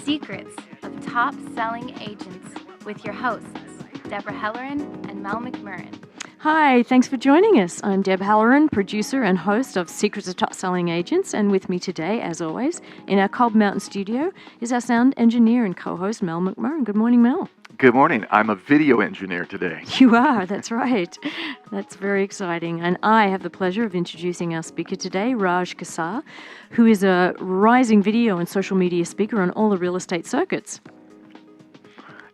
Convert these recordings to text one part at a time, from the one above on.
Secrets of Top-Selling Agents with your hosts, Deborah Helleran and Mel McMurrin. Hi, thanks for joining us. I'm Deb Halloran, producer and host of Secrets of Top-Selling Agents, and with me today, as always, in our Cobb Mountain studio, is our sound engineer and co-host, Mel McMurrin. Good morning, Mel. Good morning. I'm a video engineer today. You are, that's right. That's very exciting. And I have the pleasure of introducing our speaker today, Raj Qsar, who is a rising video and social media speaker on all the real estate circuits.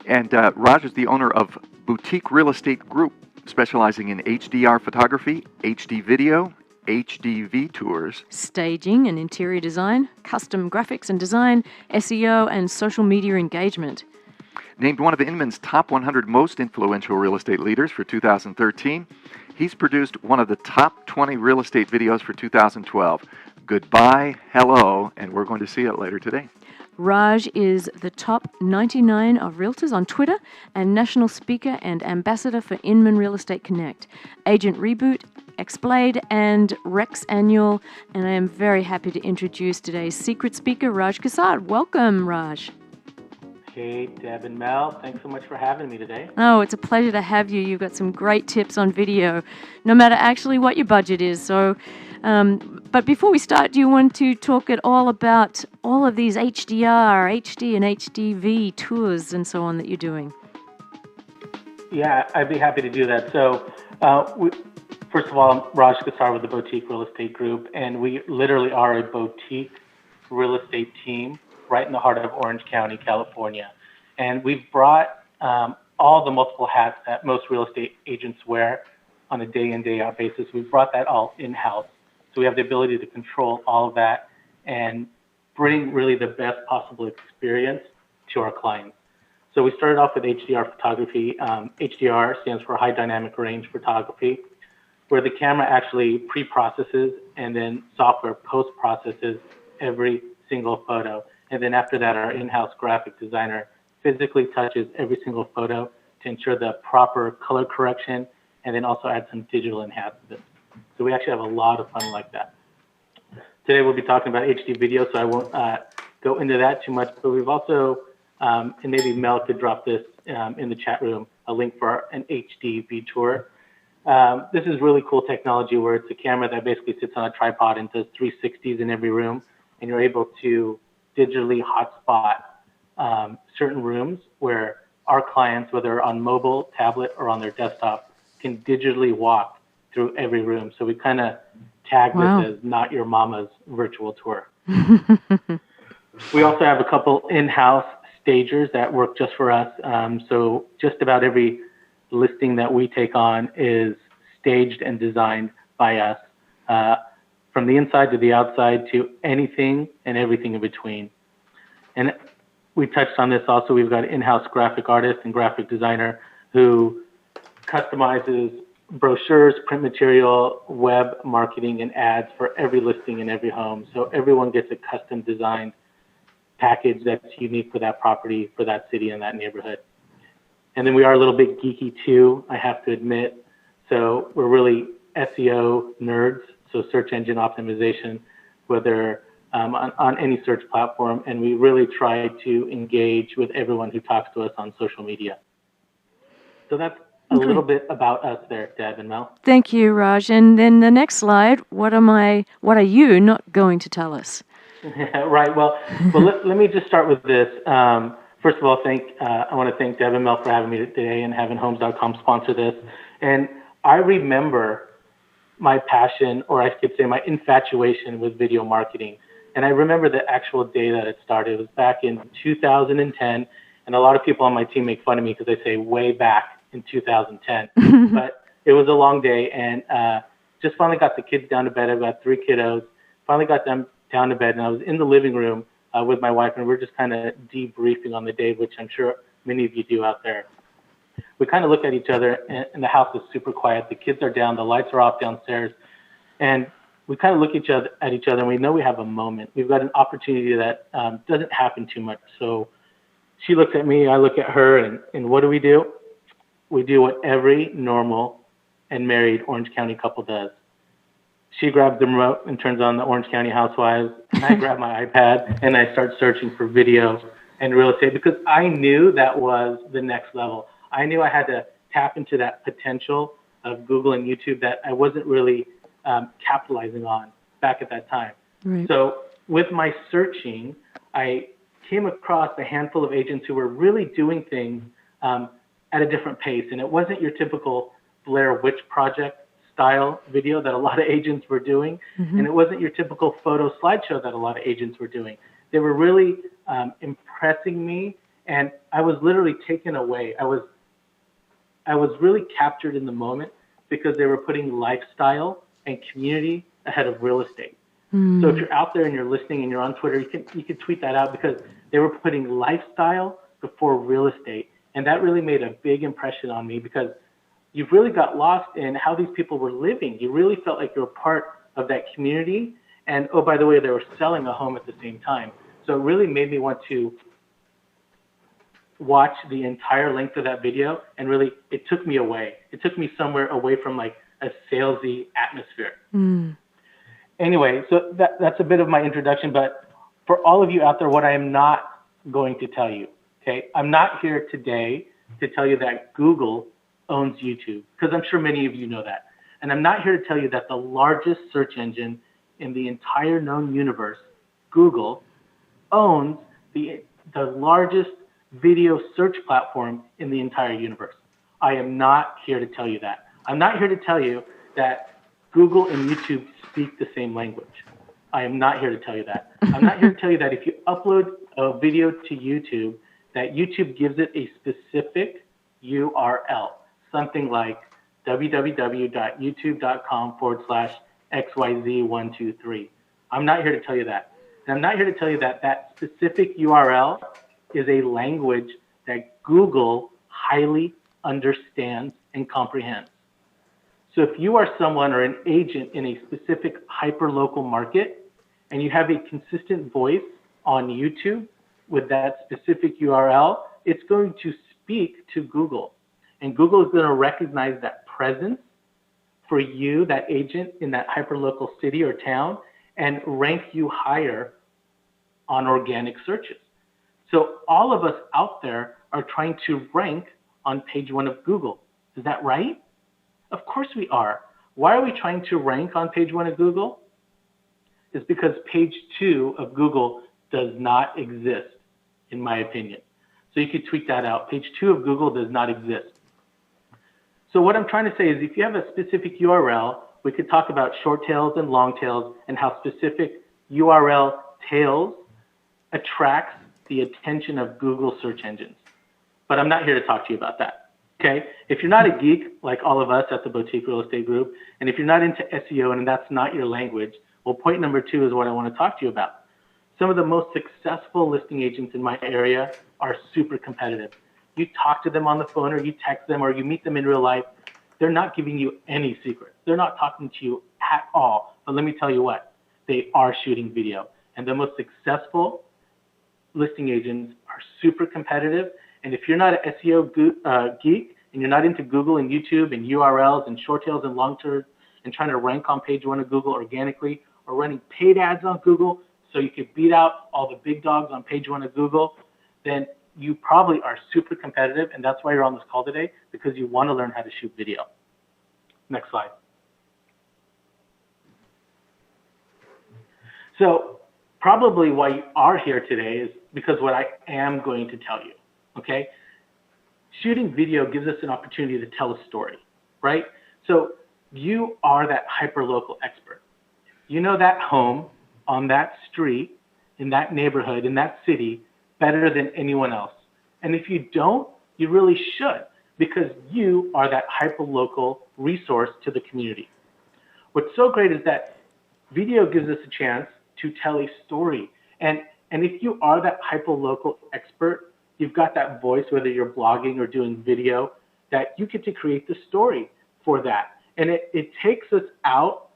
And Raj is the owner of Boutique Real Estate Group, specializing in HDR photography, HD video, HDV tours, staging and interior design, custom graphics and design, SEO, and social media engagement. Named one of Inman's top 100 most influential real estate leaders for 2013, he's produced one of the top 20 real estate videos for 2012. Goodbye, hello, and we're going to see it later today. Raj is the top 99 of realtors on Twitter and national speaker and ambassador for Inman Real Estate Connect, Agent Reboot, Explaid, and Rex Annual. And I am very happy to introduce today's secret speaker, Raj Qsar. Welcome, Raj. Hey, Deb and Mel. Thanks so much for having me today. Oh, it's a pleasure to have you. You've got some great tips on video, no matter actually what your budget is. So, but before we start, do you want to talk at all about all of these HDR, HD, and HDV tours and so on that you're doing? Yeah, I'd be happy to do that. So, first of all, I'm Raj Qsar with the Boutique Real Estate Group, and we literally are a boutique real estate team right in the heart of Orange County, California. And we've brought all the multiple hats that most real estate agents wear on a day in, day out basis. We've brought that all in-house. So we have the ability to control all of that and bring really the best possible experience to our clients. So we started off with HDR photography. HDR stands for High Dynamic Range Photography, where the camera actually pre-processes and then software post-processes every single photo. And then after that, our in-house graphic designer physically touches every single photo to ensure the proper color correction and then also add some digital enhancements. So we actually have a lot of fun like that. Today we'll be talking about HD video, so I won't go into that too much, but we've also, and maybe Mel could drop this in the chat room, a link for an HDV tour. This is really cool technology where it's a camera that basically sits on a tripod and does 360s in every room, and you're able to digitally hotspot certain rooms where our clients, whether on mobile, tablet, or on their desktop, can digitally walk through every room. So we kind of tag this as not your mama's virtual tour. We also have a couple in-house stagers that work just for us. So just about every listing that we take on is staged and designed by us. From the inside to the outside to anything and everything in between. And we touched on this also. We've got an in-house graphic artist and graphic designer who customizes brochures, print material, web marketing, and ads for every listing in every home. So everyone gets a custom designed package that's unique for that property, for that city and that neighborhood. And then we are a little bit geeky too, I have to admit. So we're really SEO nerds. So search engine optimization, whether on any search platform, and we really try to engage with everyone who talks to us on social media. So that's a little bit about us there, Deb and Mel. Thank you, Raj. And then the next slide, what are you not going to tell us? Right. Well, let me just start with this. First of all, I want to thank Deb and Mel for having me today and having Homes.com sponsor this. And I remember my passion, or I could say my infatuation with video marketing. And I remember the actual day that it started. It was back in 2010. And a lot of people on my team make fun of me because they say way back in 2010. But it was a long day. And just finally got the kids down to bed. I've got 3 kiddos. Finally got them down to bed. And I was in the living room with my wife. And we're just kind of debriefing on the day, which I'm sure many of you do out there. We kind of look at each other, and the house is super quiet. The kids are down, the lights are off downstairs, and we kind of look at each other, and we know we have a moment. We've got an opportunity that doesn't happen too much. So she looks at me, I look at her, and what do? We do what every normal and married Orange County couple does. She grabs the remote and turns on the Orange County Housewives, and I grab my iPad, and I start searching for video and real estate, because I knew that was the next level. I knew I had to tap into that potential of Google and YouTube that I wasn't really capitalizing on back at that time. Right. So with my searching, I came across a handful of agents who were really doing things at a different pace. And it wasn't your typical Blair Witch Project style video that a lot of agents were doing. And it wasn't your typical photo slideshow that a lot of agents were doing. They were really impressing me, and I was literally taken away. I was really captured in the moment because they were putting lifestyle and community ahead of real estate. So if you're out there and you're listening and you're on Twitter, you can tweet that out, because they were putting lifestyle before real estate. And that really made a big impression on me, because you really got lost in how these people were living. You really felt like you were part of that community. And oh, by the way, they were selling a home at the same time. So it really made me want to watch the entire length of that video, and really, it took me away. It took me somewhere away from like a salesy atmosphere. Anyway, so that's a bit of my introduction, but for all of you out there, what I am not going to tell you, okay? I'm not here today to tell you that Google owns YouTube, because I'm sure many of you know that. And I'm not here to tell you that the largest search engine in the entire known universe, Google, owns the largest video search platform in the entire universe. I am not here to tell you that. I'm not here to tell you that Google and YouTube speak the same language. I am not here to tell you that. I'm not here to tell you that if you upload a video to YouTube, that YouTube gives it a specific URL, something like www.youtube.com/XYZ123. I'm not here to tell you that. And I'm not here to tell you that that specific URL is a language that Google highly understands and comprehends. So if you are someone or an agent in a specific hyper-local market, and you have a consistent voice on YouTube with that specific URL, it's going to speak to Google. And Google is going to recognize that presence for you, that agent in that hyper-local city or town, and rank you higher on organic searches. So all of us out there are trying to rank on page 1 of Google. Is that right? Of course we are. Why are we trying to rank on page 1 of Google? It's because page 2 of Google does not exist, in my opinion. So you could tweet that out. Page 2 of Google does not exist. So what I'm trying to say is, if you have a specific URL, we could talk about short tails and long tails, and how specific URL tails attracts the attention of Google search engines. But I'm not here to talk to you about that. Okay? If you're not a geek like all of us at the Boutique Real Estate Group, and if you're not into SEO and that's not your language, well, point number 2 is what I want to talk to you about. Some of the most successful listing agents in my area are super competitive. You talk to them on the phone, or you text them, or you meet them in real life, they're not giving you any secrets. They're not talking to you at all. But let me tell you what, they are shooting video. And the most successful listing agents are super competitive. And if you're not an SEO geek, and you're not into Google and YouTube and URLs and short tails and long tails and trying to rank on page 1 of Google organically, or running paid ads on Google so you could beat out all the big dogs on page 1 of Google, then you probably are super competitive, and that's why you're on this call today, because you want to learn how to shoot video. Next slide. So probably why you are here today is because what I am going to tell you, okay? Shooting video gives us an opportunity to tell a story, right? So you are that hyper-local expert. You know that home on that street, in that neighborhood, in that city, better than anyone else. And if you don't, you really should, because you are that hyper-local resource to the community. What's so great is that video gives us a chance to tell a story. And if you are that hyper-local expert, you've got that voice, whether you're blogging or doing video, that you get to create the story for that. And it takes us out,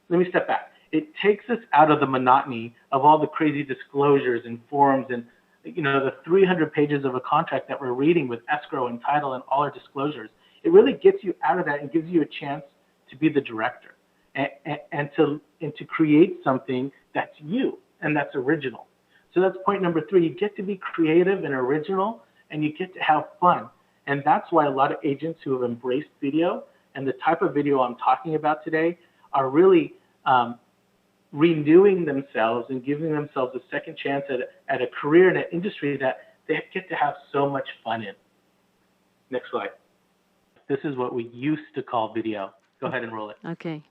let me step back. It takes us out of the monotony of all the crazy disclosures and forms and, you know, the 300 pages of a contract that we're reading with escrow and title and all our disclosures. It really gets you out of that and gives you a chance to be the director and to create something that's you and that's original. So that's point number 3. You get to be creative and original, and you get to have fun. And that's why a lot of agents who have embraced video and the type of video I'm talking about today are really renewing themselves and giving themselves a second chance at a career in an industry that they get to have so much fun in. Next slide. This is what we used to call video. Go ahead and roll it. Okay.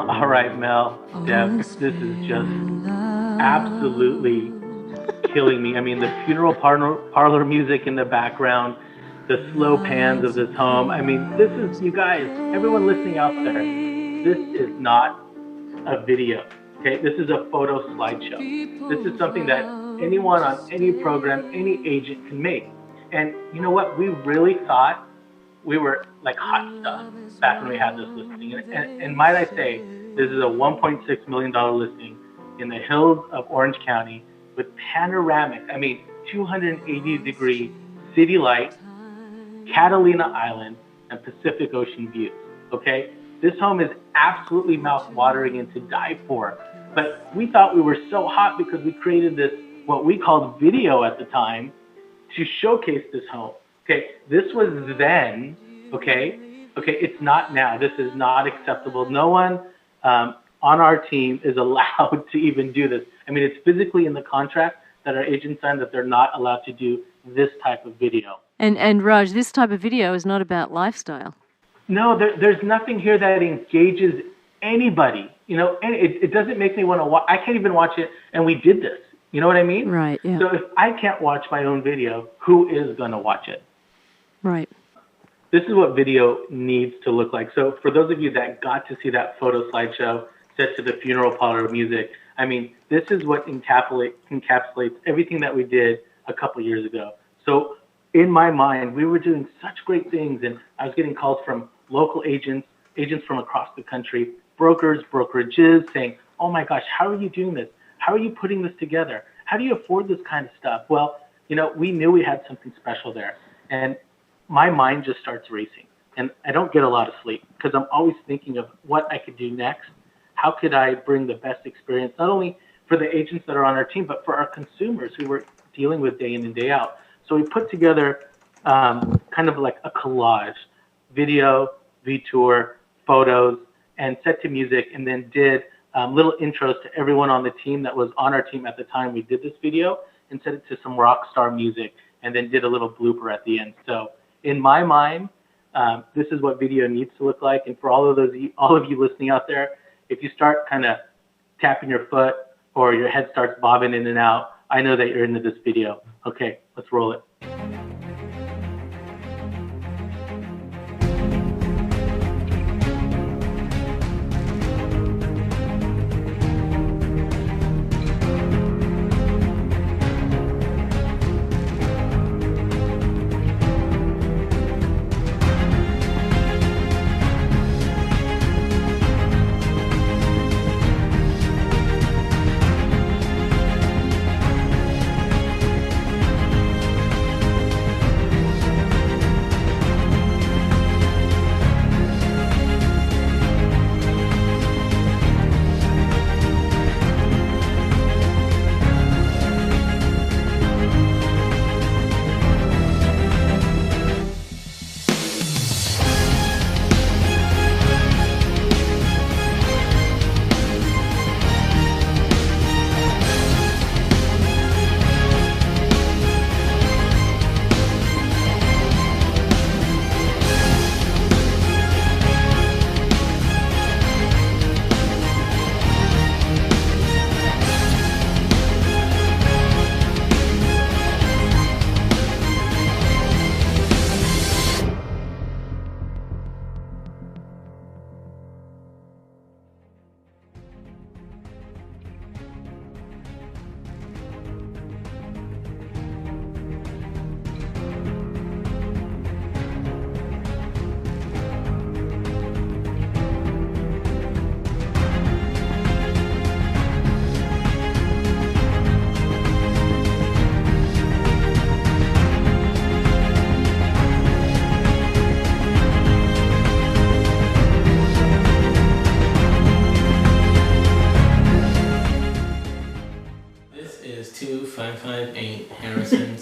All right, Mel, Deb, this is just absolutely killing me. I mean, the funeral parlor music in the background, the slow pans of this home. I mean, this is, you guys, everyone listening out there, this is not a video, okay? This is a photo slideshow. This is something that anyone on any program, any agent can make. And you know what? We really thought we were like hot stuff back when we had this listing. And might I say, this is a $1.6 million listing in the hills of Orange County with panoramic, I mean, 280-degree city lights, Catalina Island, and Pacific Ocean views, okay? This home is absolutely mouth-watering and to die for. But we thought we were so hot because we created this, what we called video at the time, to showcase this home. Okay, this was then, okay? Okay, it's not now. This is not acceptable. No one on our team is allowed to even do this. I mean, it's physically in the contract that our agents signed that they're not allowed to do this type of video. And Raj, this type of video is not about lifestyle. No, there's nothing here that engages anybody. You know, and it doesn't make me want to watch. I can't even watch it, and we did this. You know what I mean? Right, yeah. So if I can't watch my own video, who is going to watch it? Right. This is what video needs to look like. So for those of you that got to see that photo slideshow set to the funeral parlor music, I mean, this is what encapsulates everything that we did a couple years ago. So in my mind, we were doing such great things, and I was getting calls from local agents from across the country, brokers, brokerages saying, oh my gosh, how are you doing this? How are you putting this together? How do you afford this kind of stuff? Well, you know, we knew we had something special there. And my mind just starts racing. And I don't get a lot of sleep because I'm always thinking of what I could do next. How could I bring the best experience, not only for the agents that are on our team, but for our consumers who we're dealing with day in and day out. So we put together kind of like a collage, video, V-tour, photos, and set to music, and then did little intros to everyone on the team that was on our team at the time we did this video, and set it to some rock star music, and then did a little blooper at the end. So in my mind, this is what video needs to look like. And for all of you listening out there, if you start kind of tapping your foot or your head starts bobbing in and out, I know that you're into this video. Okay, let's roll it.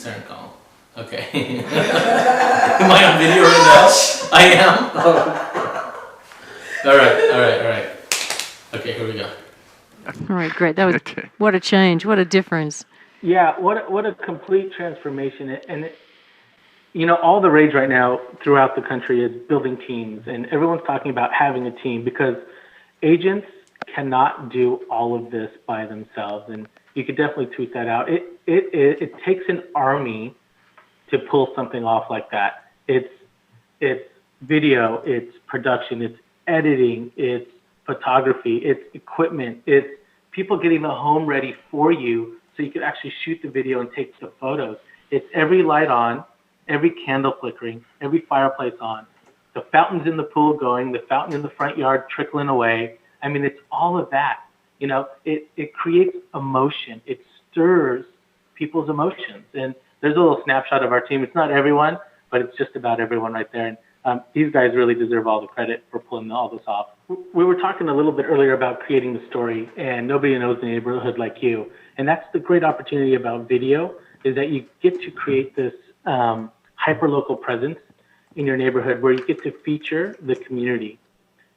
concern call. Okay. Am I on video right now? I am? Oh. All right. Okay, here we go. All right, great. That was what a change. What a difference. Yeah, what a complete transformation. And all the rage right now throughout the country is building teams, and everyone's talking about having a team because agents cannot do all of this by themselves. And you could definitely tweet that out. It takes an army to pull something off like that. It's video, it's production, it's editing, it's photography, it's equipment, it's people getting the home ready for you so you can actually shoot the video and take the photos. It's every light on, every candle flickering, every fireplace on, the fountains in the pool going, the fountain in the front yard trickling away. I mean, it's all of that. It creates emotion. It stirs people's emotions. And there's a little snapshot of our team. It's not everyone, but it's just about everyone right there. And these guys really deserve all the credit for pulling all this off. We were talking a little bit earlier about creating the story, and nobody knows the neighborhood like you. And that's the great opportunity about video, is that you get to create this hyper-local presence in your neighborhood where you get to feature the community.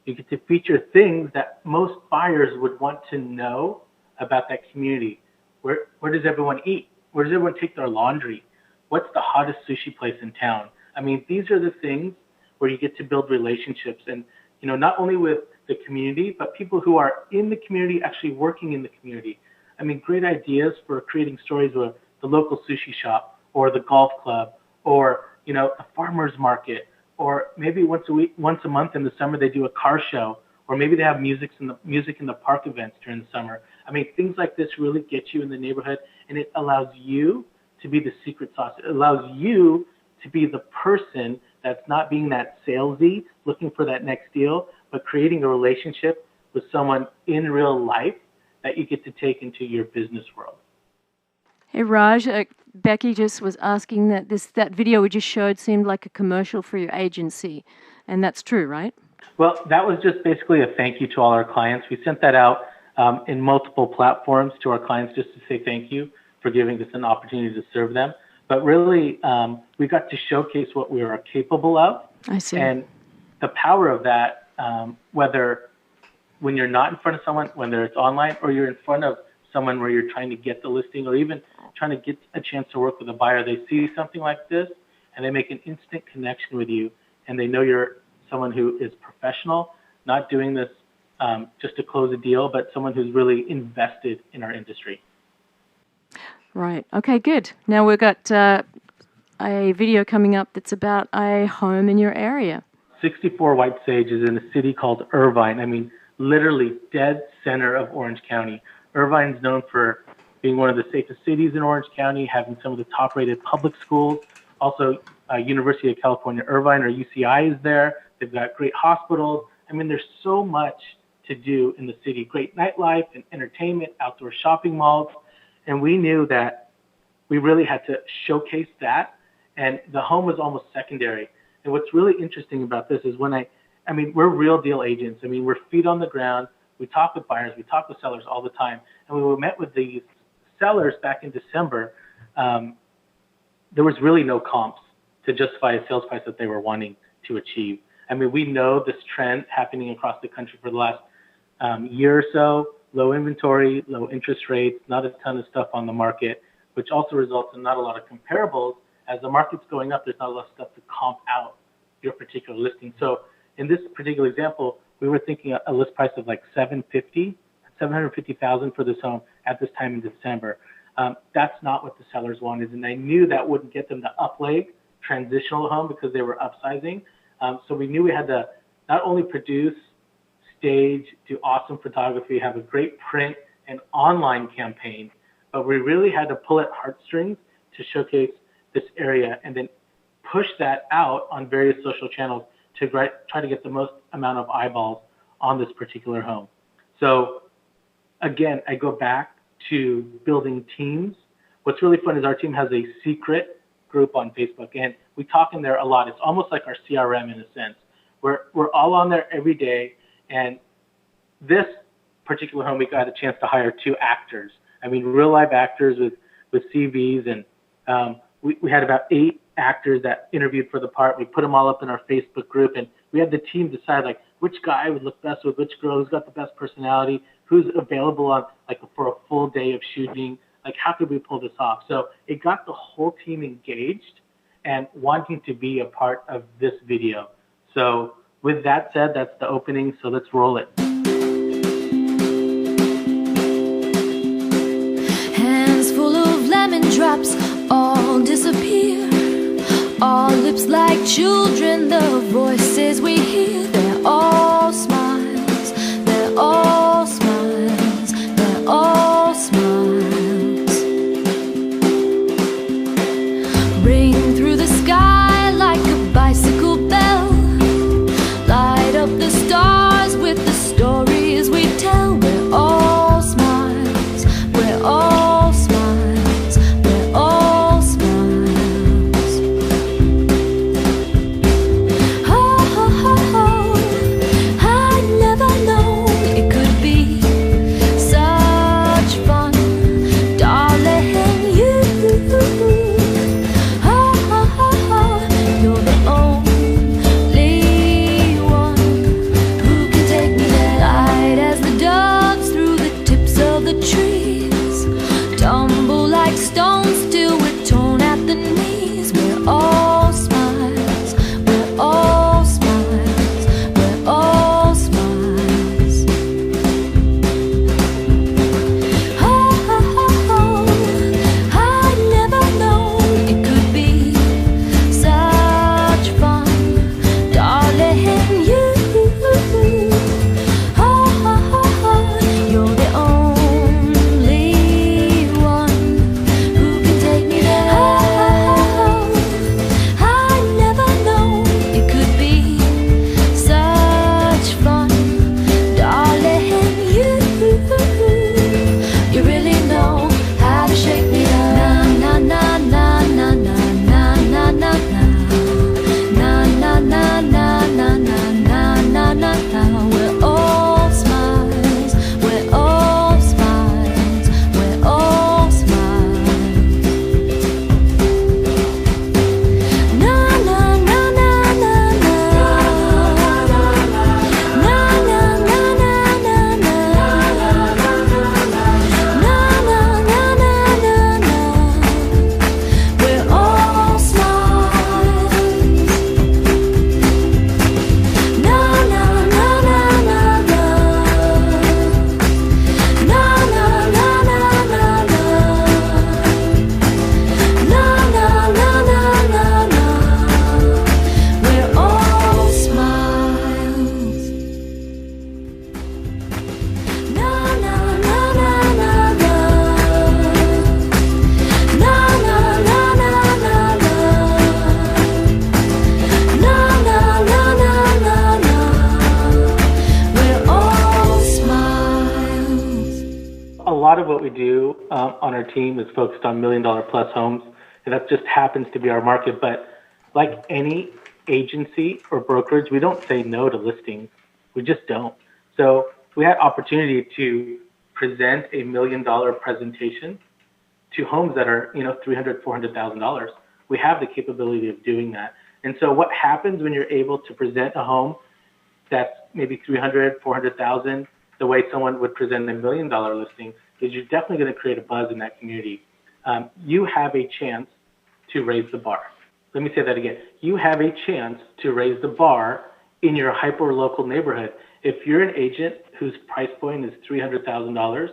You get to feature things that most buyers would want to know about that community. Where does everyone eat? Where does everyone take their laundry? What's the hottest sushi place in town? I mean, these are the things where you get to build relationships, and not only with the community, but people who are in the community actually working in the community. I mean, great ideas for creating stories with the local sushi shop or the golf club or a farmer's market, or maybe once a month in the summer they do a car show, or maybe they have music in the park events during the summer. I mean, things like this really get you in the neighborhood, and it allows you to be the secret sauce. It allows you to be the person that's not being that salesy, looking for that next deal, but creating a relationship with someone in real life that you get to take into your business world. Hey Raj, Becky just was asking that video we just showed seemed like a commercial for your agency, and that's true, right? Well, that was just basically a thank you to all our clients. We sent that out in multiple platforms to our clients just to say thank you for giving us an opportunity to serve them. But really, we got to showcase what we are capable of. I see. And the power of that, whether when you're not in front of someone, whether it's online, or you're in front of someone where you're trying to get the listing, or even trying to get a chance to work with a buyer, they see something like this and they make an instant connection with you, and they know you're someone who is professional, not doing this just to close a deal, but someone who's really invested in our industry. Right. Okay, good. Now we've got a video coming up that's about a home in your area. 64 White Sage is in a city called Irvine. I mean, literally dead center of Orange County. Irvine's known for being one of the safest cities in Orange County, having some of the top-rated public schools. Also, University of California, Irvine, or UCI, is there. They've got great hospitals. I mean, there's so much to do in the city. Great nightlife and entertainment, outdoor shopping malls. And we knew that we really had to showcase that. And the home was almost secondary. And what's really interesting about this is I mean, we're real deal agents. I mean, we're feet on the ground. We talk with buyers. We talk with sellers all the time. And when we met with these sellers back in December, there was really no comps to justify a sales price that they were wanting to achieve. I mean, we know this trend happening across the country for the last year or so. Low inventory, low interest rates, not a ton of stuff on the market, which also results in not a lot of comparables. As the market's going up, there's not a lot of stuff to comp out your particular listing. So in this particular example, we were thinking a list price of like $750,000 for this home at this time in December. That's not what the sellers wanted, and I knew that wouldn't get them the up-leg transitional home because they were upsizing. So we knew we had to not only produce, stage, do awesome photography, have a great print and online campaign, but we really had to pull at heartstrings to showcase this area and then push that out on various social channels to try to get the most amount of eyeballs on this particular home. So again, I go back to building teams. What's really fun is our team has a secret group on Facebook, and we talk in there a lot. It's almost like our CRM in a sense. We're all on there every day, and this particular home, we got a chance to hire 2 actors. I mean, real live actors with CVs, and we had about 8 actors that interviewed for the part. We put them all up in our Facebook group, and we had the team decide like which guy would look best with which girl, who's got the best personality, who's available on like for a full day of shooting. Like, how could we pull this off? So it got the whole team engaged and wanting to be a part of this video. So with that said, that's the opening. So let's roll it. Hands full of lemon drops all disappear. All lips like children, the voices we hear, they're all smiles, they're all smiles, they're all smiles. Ring through the sky like a bicycle bell, light up the stars with the stories we tell. We're all smiles, we're all smiles, we're all smiles. lot of what we do on our team is focused on $1 million plus homes, and that just happens to be our market. But like any agency or brokerage, we don't say no to listings. We just don't. So we had opportunity to present a $1 million presentation to homes that are, $300,000, $400,000. We have the capability of doing that. And so what happens when you're able to present a home that's maybe $300,000, $400,000, the way someone would present a $1 million listing, is you're definitely going to create a buzz in that community. You have a chance to raise the bar. Let me say that again. You have a chance to raise the bar in your hyper-local neighborhood. If you're an agent whose price point is $300,000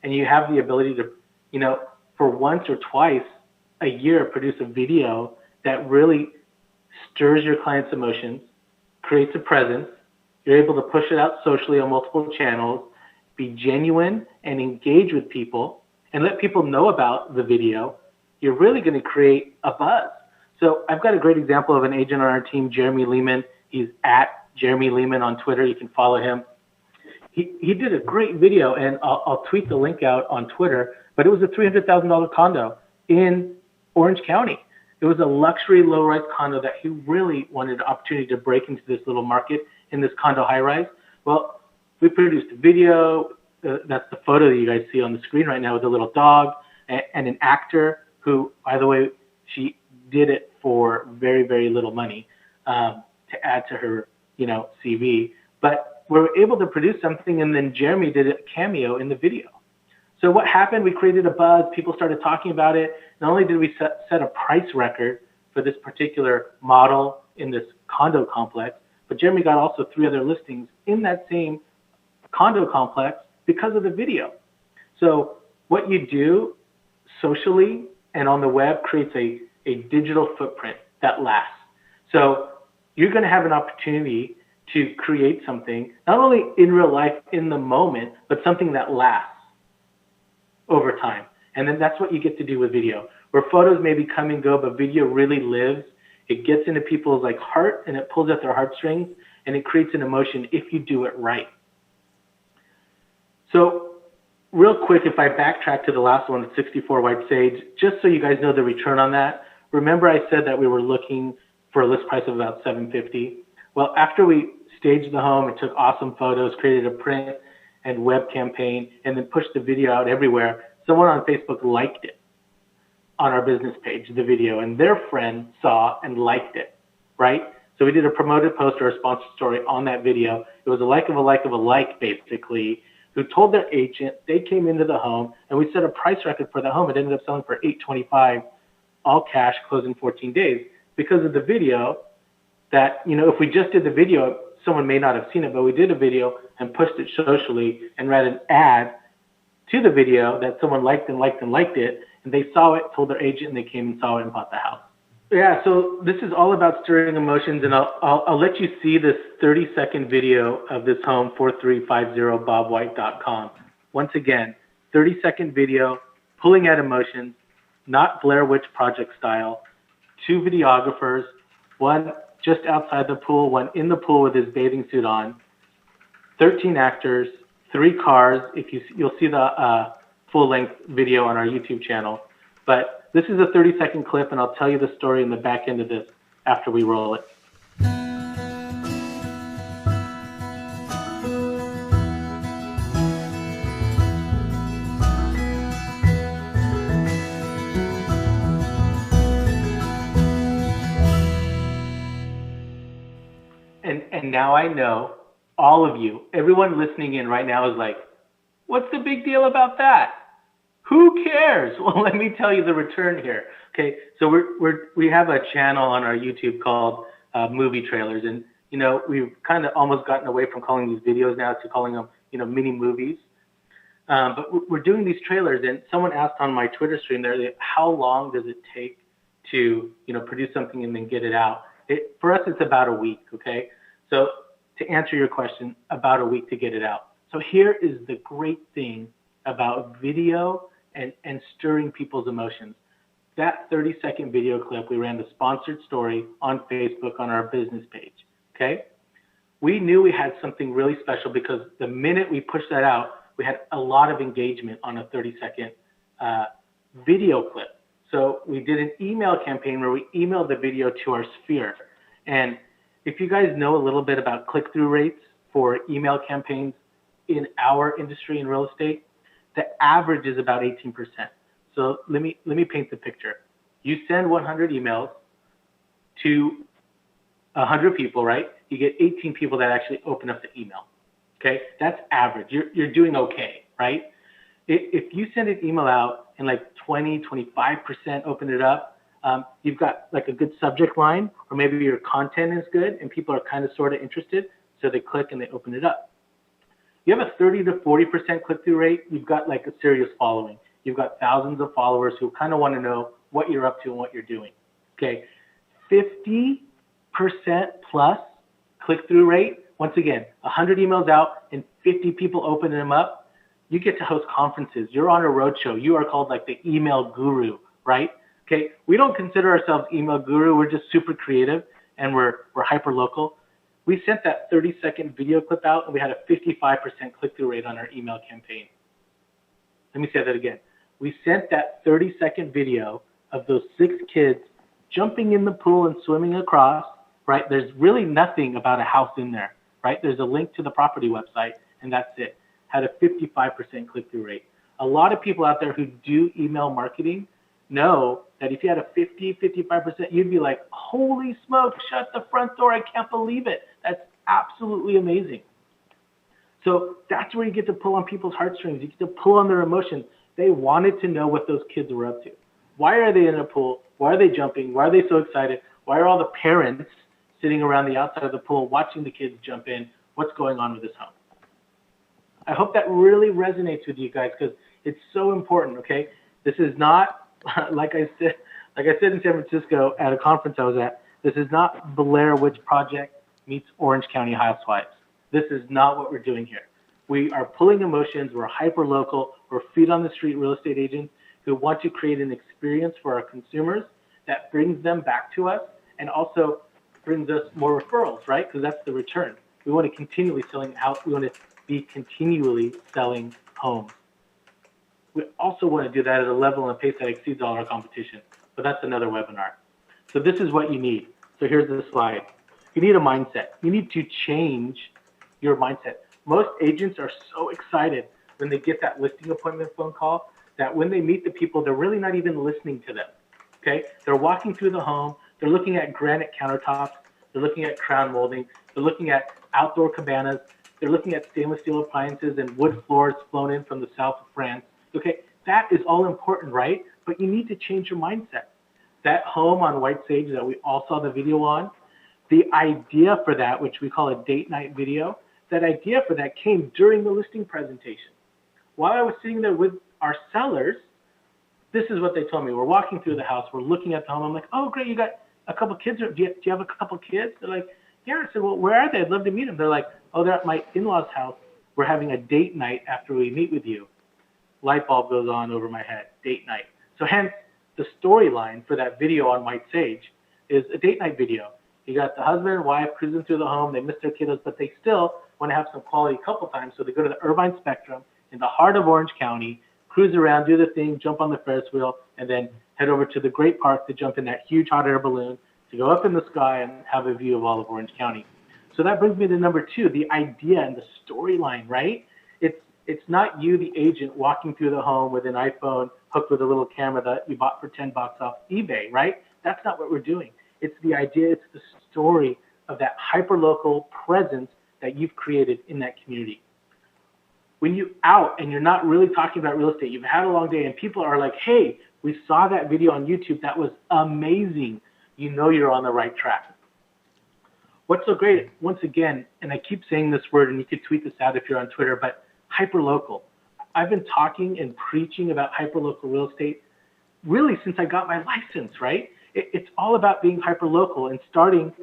and you have the ability to, for once or twice a year, produce a video that really stirs your client's emotions, creates a presence, you're able to push it out socially on multiple channels, be genuine and engage with people, and let people know about the video, you're really going to create a buzz. So I've got a great example of an agent on our team, Jeremy Lehman. He's at Jeremy Lehman on Twitter. You can follow him. He did a great video, and I'll tweet the link out on Twitter, but it was a $300,000 condo in Orange County. It was a luxury low-rise condo that he really wanted an opportunity to break into this little market in this condo high-rise. Well, we produced a video. That's the photo that you guys see on the screen right now with a little dog and an actor who, by the way, she did it for very, very little money to add to her, CV. But we were able to produce something, and then Jeremy did a cameo in the video. So what happened? We created a buzz. People started talking about it. Not only did we set a price record for this particular model in this condo complex, but Jeremy got also 3 other listings in that same condo complex because of the video. So what you do socially and on the web creates a digital footprint that lasts. So you're going to have an opportunity to create something, not only in real life, in the moment, but something that lasts over time. And then that's what you get to do with video, where photos maybe come and go, but video really lives. It gets into people's heart, and it pulls at their heartstrings, and it creates an emotion if you do it right. So real quick, if I backtrack to the last one, 64 White Sage, just so you guys know the return on that, remember I said that we were looking for a list price of about $750. Well, after we staged the home and took awesome photos, created a print and web campaign, and then pushed the video out everywhere, someone on Facebook liked it on our business page, the video, and their friend saw and liked it, right? So we did a promoted post or a sponsored story on that video. It was a like of a like of a like, basically, who told their agent. They came into the home, and we set a price record for the home. It ended up selling for $825, all cash, closed in 14 days. Because of the video, that, if we just did the video, someone may not have seen it, but we did a video and pushed it socially and ran an ad to the video that someone liked and liked and liked it, and they saw it, told their agent, and they came and saw it and bought the house. Yeah, so this is all about stirring emotions, and I'll let you see this 30-second video of this home, 4350bobwhite.com. Once again, 30-second video, pulling at emotions, not Blair Witch Project style. 2 videographers, one just outside the pool, one in the pool with his bathing suit on, 13 actors, 3 cars. You'll see the full-length video on our YouTube channel. But this is a 30-second clip, and I'll tell you the story in the back end of this after we roll it. And now I know all of you, everyone listening in right now is like, what's the big deal about that? Who cares? Well, let me tell you the return here. Okay, so we have a channel on our YouTube called Movie Trailers, and we've kind of almost gotten away from calling these videos now to calling them mini movies. But we're doing these trailers, and someone asked on my Twitter stream there, how long does it take to produce something and then get it out? For us, it's about a week. Okay, so to answer your question, about a week to get it out. So here is the great thing about video and stirring people's emotions. That 30-second video clip, we ran the sponsored story on Facebook on our business page, okay? We knew we had something really special because the minute we pushed that out, we had a lot of engagement on a 30-second video clip. So we did an email campaign where we emailed the video to our sphere. And if you guys know a little bit about click-through rates for email campaigns in our industry in real estate, the average is about 18%. So let me paint the picture. You send 100 emails to 100 people, right? You get 18 people that actually open up the email. Okay, that's average. You're doing okay, right? If you send an email out and like 20-25% open it up, you've got like a good subject line, or maybe your content is good and people are kind of sort of interested, so they click and they open it up. You have a 30 to 40% click-through rate, you've got like a serious following. You've got thousands of followers who kind of want to know what you're up to and what you're doing. Okay, 50% plus click-through rate. Once again, 100 emails out and 50 people opening them up. You get to host conferences. You're on a roadshow. You are called like the email guru, right? Okay, we don't consider ourselves email guru. We're just super creative and we're hyper local. We sent that 30-second video clip out and we had a 55% click-through rate on our email campaign. Let me say that again. We sent that 30-second video of those 6 kids jumping in the pool and swimming across, right? There's really nothing about a house in there, right? There's a link to the property website and that's it. Had a 55% click-through rate. A lot of people out there who do email marketing know that if you had a 50-55%, you'd be like, holy smoke, shut the front door. I can't believe it. That's absolutely amazing. So that's where you get to pull on people's heartstrings. You get to pull on their emotions. They wanted to know what those kids were up to. Why are they in a pool? Why are they jumping? Why are they so excited? Why are all the parents sitting around the outside of the pool watching the kids jump in? What's going on with this home? I hope that really resonates with you guys because it's so important, okay? This is not, like I said in San Francisco at a conference I was at, this is not Blair Witch Project meets Orange County Housewives. This is not what we're doing here. We are pulling emotions. We're hyper-local. We're feet-on-the-street real estate agents who want to create an experience for our consumers that brings them back to us and also brings us more referrals, right? Because that's the return. We want to continually selling out. We want to be continually selling homes. We also want to do that at a level and pace that exceeds all our competition. But that's another webinar. So this is what you need. So here's the slide. You need a mindset. You need to change your mindset. Most agents are so excited when they get that listing appointment phone call that when they meet the people, they're really not even listening to them. Okay? They're walking through the home. They're looking at granite countertops. They're looking at crown molding. They're looking at outdoor cabanas. They're looking at stainless steel appliances and wood floors flown in from the south of France. Okay? That is all important, right? But you need to change your mindset. That home on White Sage that we all saw the video on, the idea for that, which we call a date night video, that idea for that came during the listing presentation. While I was sitting there with our sellers, this is what they told me. We're walking through the house. We're looking at the home. I'm like, oh, great. You got a couple kids. Do you have a couple kids? They're like, yeah. I said, well, where are they? I'd love to meet them. They're like, oh, they're at my in-laws' house. We're having a date night after we meet with you. Light bulb goes on over my head, date night. So hence, the storyline for that video on White Sage is a date night video. You got the husband and wife cruising through the home. They miss their kiddos, but they still want to have some quality couple time. So they go to the Irvine Spectrum in the heart of Orange County, cruise around, do the thing, jump on the Ferris wheel, and then head over to the Great Park to jump in that huge hot air balloon to go up in the sky and have a view of all of Orange County. So that brings me to number two, the idea and the storyline, right? It's not you, the agent, walking through the home with an iPhone hooked with a little camera that you bought for $10 off eBay, right? That's not what we're doing. It's the idea, it's the story of that hyper-local presence that you've created in that community. When you're out and you're not really talking about real estate, you've had a long day and people are like, hey, we saw that video on YouTube. That was amazing. You know you're on the right track. What's so great, once again, and I keep saying this word and you could tweet this out if you're on Twitter, but hyper-local. I've been talking and preaching about hyper-local real estate really since I got my license, right? It's all about being hyper-local and starting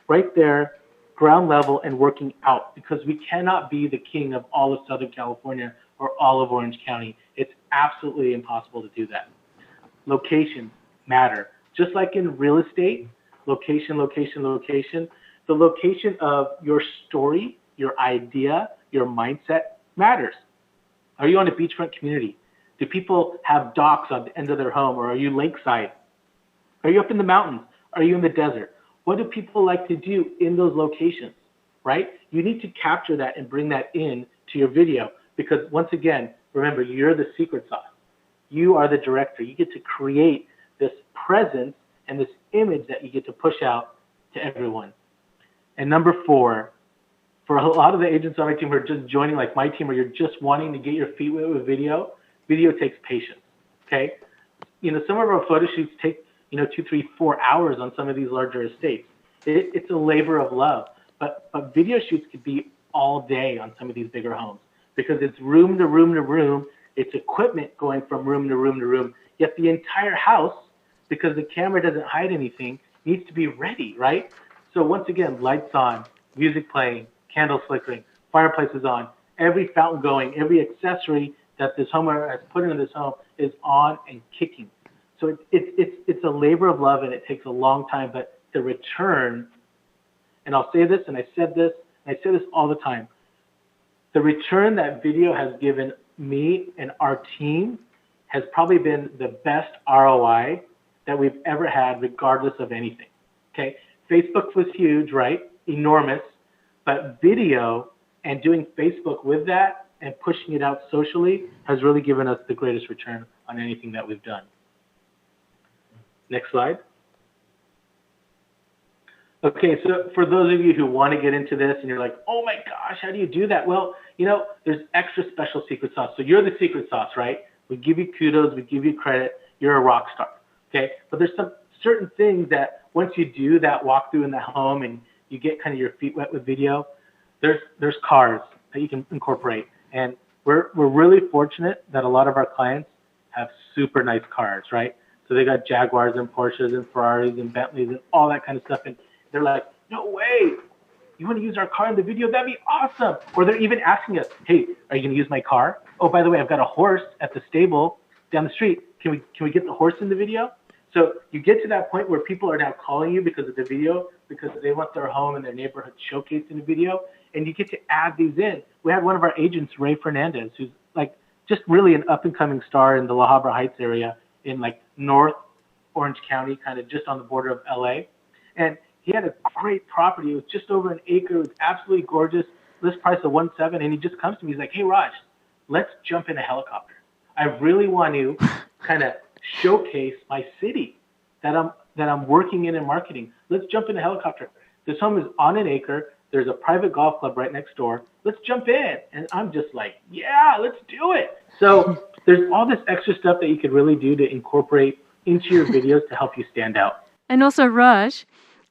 right there, ground level, and working out because we cannot be the king of all of Southern California or all of Orange County. It's absolutely impossible to do that. Locations matter. Just like in real estate, location, location, location, the location of your story, your idea, your mindset matters. Are you on a beachfront community? Do people have docks on the end of their home, or are you lakeside? Are you up in the mountains? Are you in the desert? What do people like to do in those locations, right? You need to capture that and bring that in to your video because once again, remember, you're the secret sauce. You are the director. You get to create this presence and this image that you get to push out to everyone. And number four, for a lot of the agents on my team who are just joining like my team or you're just wanting to get your feet wet with video, video takes patience, okay? You know, some of our photo shoots take, 2, 3, 4 hours on some of these larger estates. It's a labor of love, but video shoots could be all day on some of these bigger homes because it's room to room to room. It's equipment going from room to room to room, yet the entire house, because the camera doesn't hide anything, needs to be ready, right? So once again, lights on, music playing, candles flickering, fireplaces on, every fountain going, every accessory that this homeowner has put into this home is on and kicking. So it's a labor of love and it takes a long time, but the return, and I'll say this, and I said this all the time, the return that video has given me and our team has probably been the best ROI that we've ever had, regardless of anything, okay? Facebook was huge, right? Enormous. But video and doing Facebook with that and pushing it out socially has really given us the greatest return on anything that we've done. Next slide. Okay, so for those of you who want to get into this and you're like, oh my gosh, how do you do that? Well, you know, there's extra special secret sauce. So you're the secret sauce, right? We give you kudos, we give you credit, you're a rock star, okay? But there's some certain things that once you do that walkthrough in the home and you get kind of your feet wet with video, there's cars that you can incorporate. And we're really fortunate that a lot of our clients have super nice cars, right? So they got Jaguars and Porsches and Ferraris and Bentleys and all that kind of stuff. And they're like, no way, you want to use our car in the video? That'd be awesome. Or they're even asking us, hey, are you going to use my car? Oh, by the way, I've got a horse at the stable down the street. Can we get the horse in the video? So you get to that point where people are now calling you because of the video, because they want their home and their neighborhood showcased in the video, and you get to add these in. We had one of our agents, Ray Fernandez, who's like just really an up-and-coming star in the La Habra Heights area in like North Orange County, kind of just on the border of LA. And he had a great property. It was just over an acre. It was absolutely gorgeous. List price of $1.7 million. And he just comes to me. He's like, hey, Raj, let's jump in a helicopter. I really want to kind of showcase my city that I'm working in and marketing. Let's jump in a helicopter. This home is on an acre. There's a private golf club right next door. Let's jump in. And I'm just like, yeah, let's do it. So there's all this extra stuff that you could really do to incorporate into your videos to help you stand out. And also, Raj,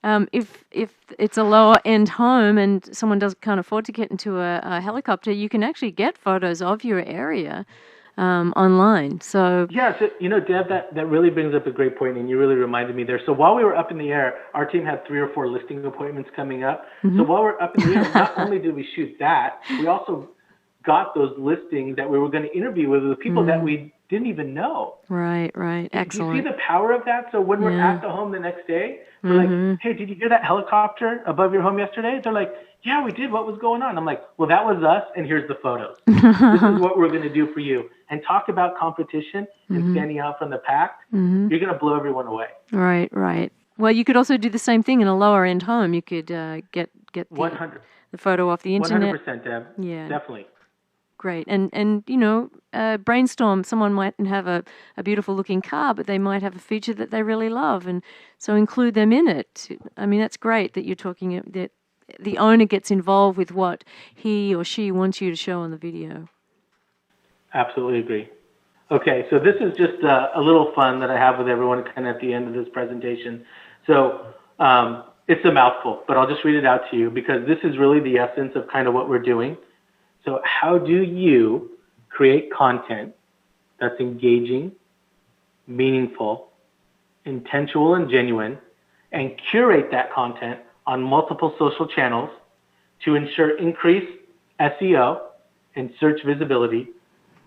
if it's a lower end home and someone can't afford to get into a helicopter, you can actually get photos of your area online. So yeah, so, you know, Deb, that really brings up a great point, and you really reminded me there. So while we were up in the air, our team had 3 or 4 listing appointments coming up. Mm-hmm. So while we're up in the air, not only did we shoot that, we also got those listings that we were going to interview with the people that we didn't even know. Right. Excellent. Do you see the power of that? So when we're at the home the next day, we're like, hey, did you hear that helicopter above your home yesterday? They're like, yeah, we did. What was going on? I'm like, well, that was us, and here's the photos. This is what we're going to do for you. And talk about competition and standing out from the pack. You're going to blow everyone away. Right. Well, you could also do the same thing in a lower end home. You could get the photo off the internet. 100%, Deb. Yeah. Definitely. Great. And you know, brainstorm, someone might have a beautiful looking car, but they might have a feature that they really love, and so include them in it. I mean, that's great that you're talking that the owner gets involved with what he or she wants you to show on the video. Absolutely agree. Okay, so this is just a little fun that I have with everyone kind of at the end of this presentation. So it's a mouthful, but I'll just read it out to you because this is really the essence of kind of what we're doing. So how do you create content that's engaging, meaningful, intentional, and genuine, and curate that content on multiple social channels to ensure increased SEO and search visibility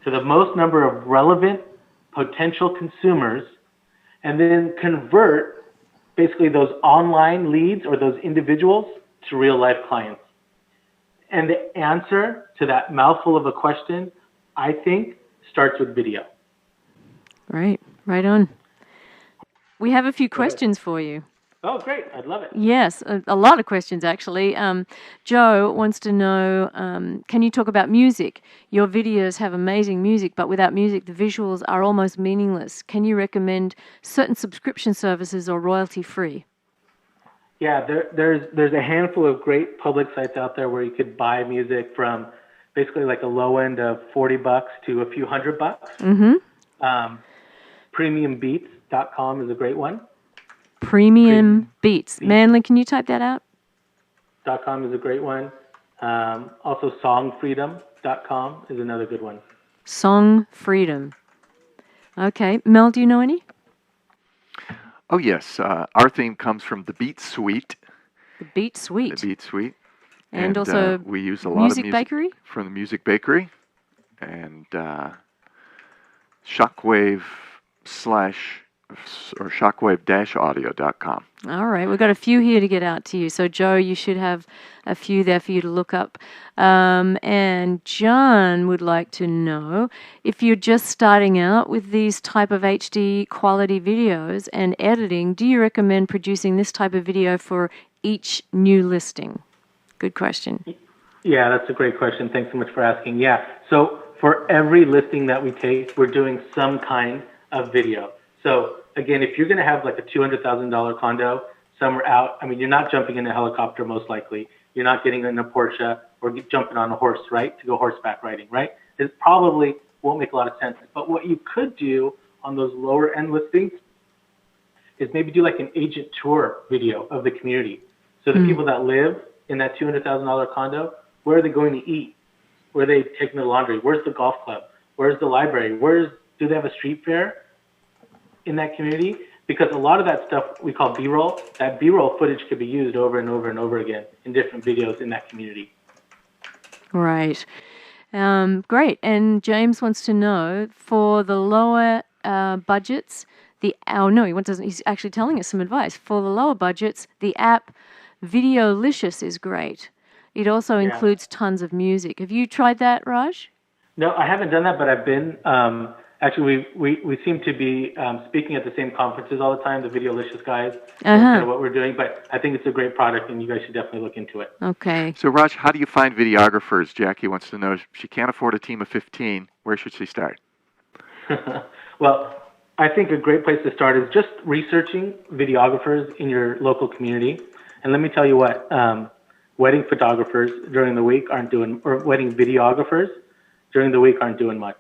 to the most number of relevant potential consumers, and then convert basically those online leads or those individuals to real life clients? And the answer to that mouthful of a question, I think, starts with video. Right on. We have a few questions for you. Oh, great. I'd love it. Yes, a lot of questions, actually. Joe wants to know, can you talk about music? Your videos have amazing music, but without music, the visuals are almost meaningless. Can you recommend certain subscription services or royalty-free? Yeah, there's a handful of great public sites out there where you could buy music from basically like a low end of $40 to a few $100. PremiumBeats.com is a great one. Premium Beats. Manley, can you type that out? .com is a great one. Also songfreedom.com is another good one. Song Freedom. Okay. Mel, do you know any? Oh, yes. Our theme comes from the Beat Suite. The Beat Suite. The Beat Suite. And also we use a lot Music of music Bakery? From the Music Bakery. And Shockwave shockwave-audio.com. All right, we've got a few here to get out to you. So, Joe, you should have a few there for you to look up. And John would like to know, if you're just starting out with these type of HD quality videos and editing, do you recommend producing this type of video for each new listing? Good question. Yeah, that's a great question. Thanks so much for asking. Yeah, so for every listing that we take, we're doing some kind of video. So again, if you're going to have like a $200,000 condo somewhere out, I mean, you're not jumping in a helicopter most likely. You're not getting in a Porsche or jumping on a horse, right, to go horseback riding, right? It probably won't make a lot of sense. But what you could do on those lower end listings is maybe do like an agent tour video of the community. So the people that live in that $200,000 condo, where are they going to eat? Where are they taking the laundry? Where's the golf club? Where's the library? Do they have a street fair in that community? Because a lot of that stuff we call B-roll, that B-roll footage could be used over and over and over again in different videos in that community. Right. Great. And James wants to know, for the lower budgets, he's actually telling us some advice. For the lower budgets, the app Videolicious is great. It also includes tons of music. Have you tried that, Raj? No, I haven't done that, but I've been. Actually, we seem to be speaking at the same conferences all the time, the Videolicious guys. That's kind of what we're doing, but I think it's a great product, and you guys should definitely look into it. Okay. So, Raj, how do you find videographers? Jackie wants to know, if she can't afford a team of 15, where should she start? Well, I think a great place to start is just researching videographers in your local community. And let me tell you what, wedding photographers during the week or wedding videographers during the week aren't doing much.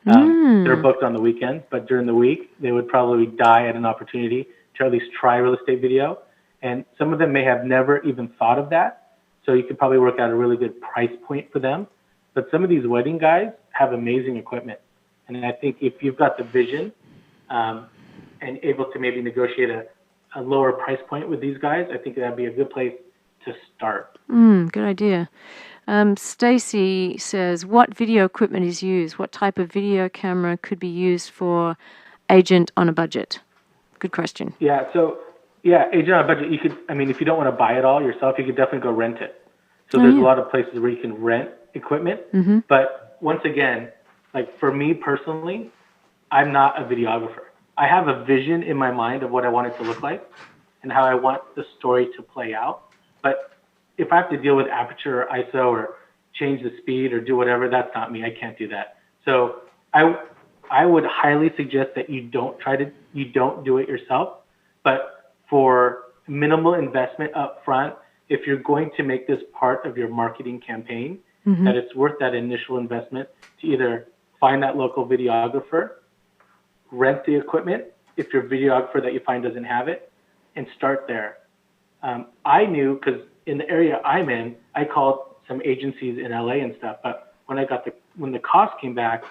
They're booked on the weekends, but during the week, they would probably die at an opportunity to at least try real estate video. And some of them may have never even thought of that. So you could probably work out a really good price point for them. But some of these wedding guys have amazing equipment. And I think if you've got the vision and able to maybe negotiate a lower price point with these guys, I think that'd be a good place to start. Good idea. Stacy says, what video equipment is used? What type of video camera could be used for agent on a budget? Good question. Yeah, so, agent on a budget, you could, if you don't want to buy it all yourself, you could definitely go rent it. So there's a lot of places where you can rent equipment. But once again, like for me personally, I'm not a videographer. I have a vision in my mind of what I want it to look like and how I want the story to play out. But if I have to deal with aperture or ISO or change the speed or do whatever, that's not me. I can't do that. So I would highly suggest that you don't do it yourself. But for minimal investment up front, if you're going to make this part of your marketing campaign, that it's worth that initial investment to either find that local videographer, rent the equipment if your videographer that you find doesn't have it, and start there. I knew, because in the area I'm in, I called some agencies in LA and stuff, but when the cost came back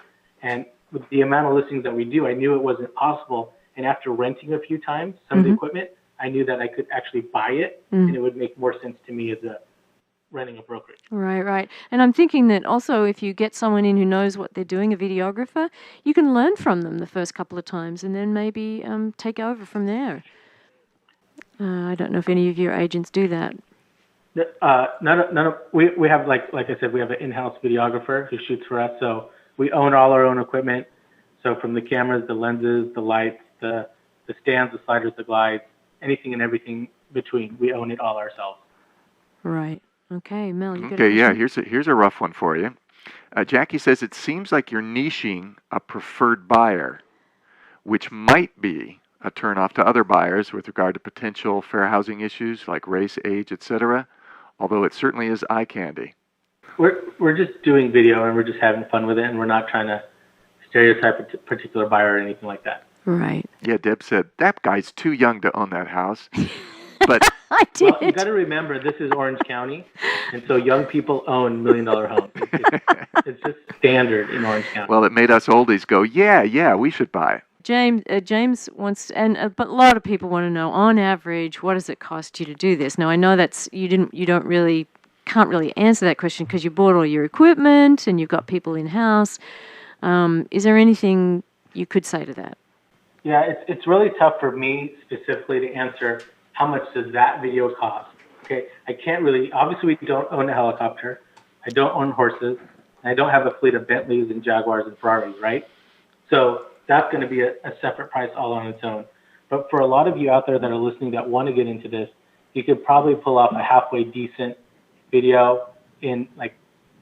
and with the amount of listings that we do, I knew it wasn't possible. And after renting a few times some of the equipment, I knew that I could actually buy it and it would make more sense to me as renting a brokerage. Right. And I'm thinking that also if you get someone in who knows what they're doing, a videographer, you can learn from them the first couple of times and then maybe take over from there. I don't know if any of your agents do that. We have, like I said, we have an in-house videographer who shoots for us. So we own all our own equipment. So from the cameras, the lenses, the lights, the stands, the sliders, the glides, anything and everything between, we own it all ourselves. Right. Okay, Mel, you got Okay, yeah, here's a rough one for you. Jackie says it seems like you're niching a preferred buyer, which might be a turnoff to other buyers with regard to potential fair housing issues like race, age, etc., although it certainly is eye candy. We're just doing video and we're just having fun with it, and we're not trying to stereotype a particular buyer or anything like that. Right. Yeah, Deb said, that guy's too young to own that house. But I did. Well, you got to remember, this is Orange County, and so young people own $1 million homes. It's just standard in Orange County. Well, it made us oldies go, yeah, we should buy it. James wants, but a lot of people want to know, on average, what does it cost you to do this? Now, I know that's can't really answer that question because you bought all your equipment and you've got people in house. Is there anything you could say to that? Yeah, it's really tough for me specifically to answer how much does that video cost. Okay, I can't really. Obviously, we don't own a helicopter. I don't own horses. And I don't have a fleet of Bentleys and Jaguars and Ferraris, right? So that's going to be a separate price all on its own. But for a lot of you out there that are listening that want to get into this, you could probably pull off a halfway decent video in like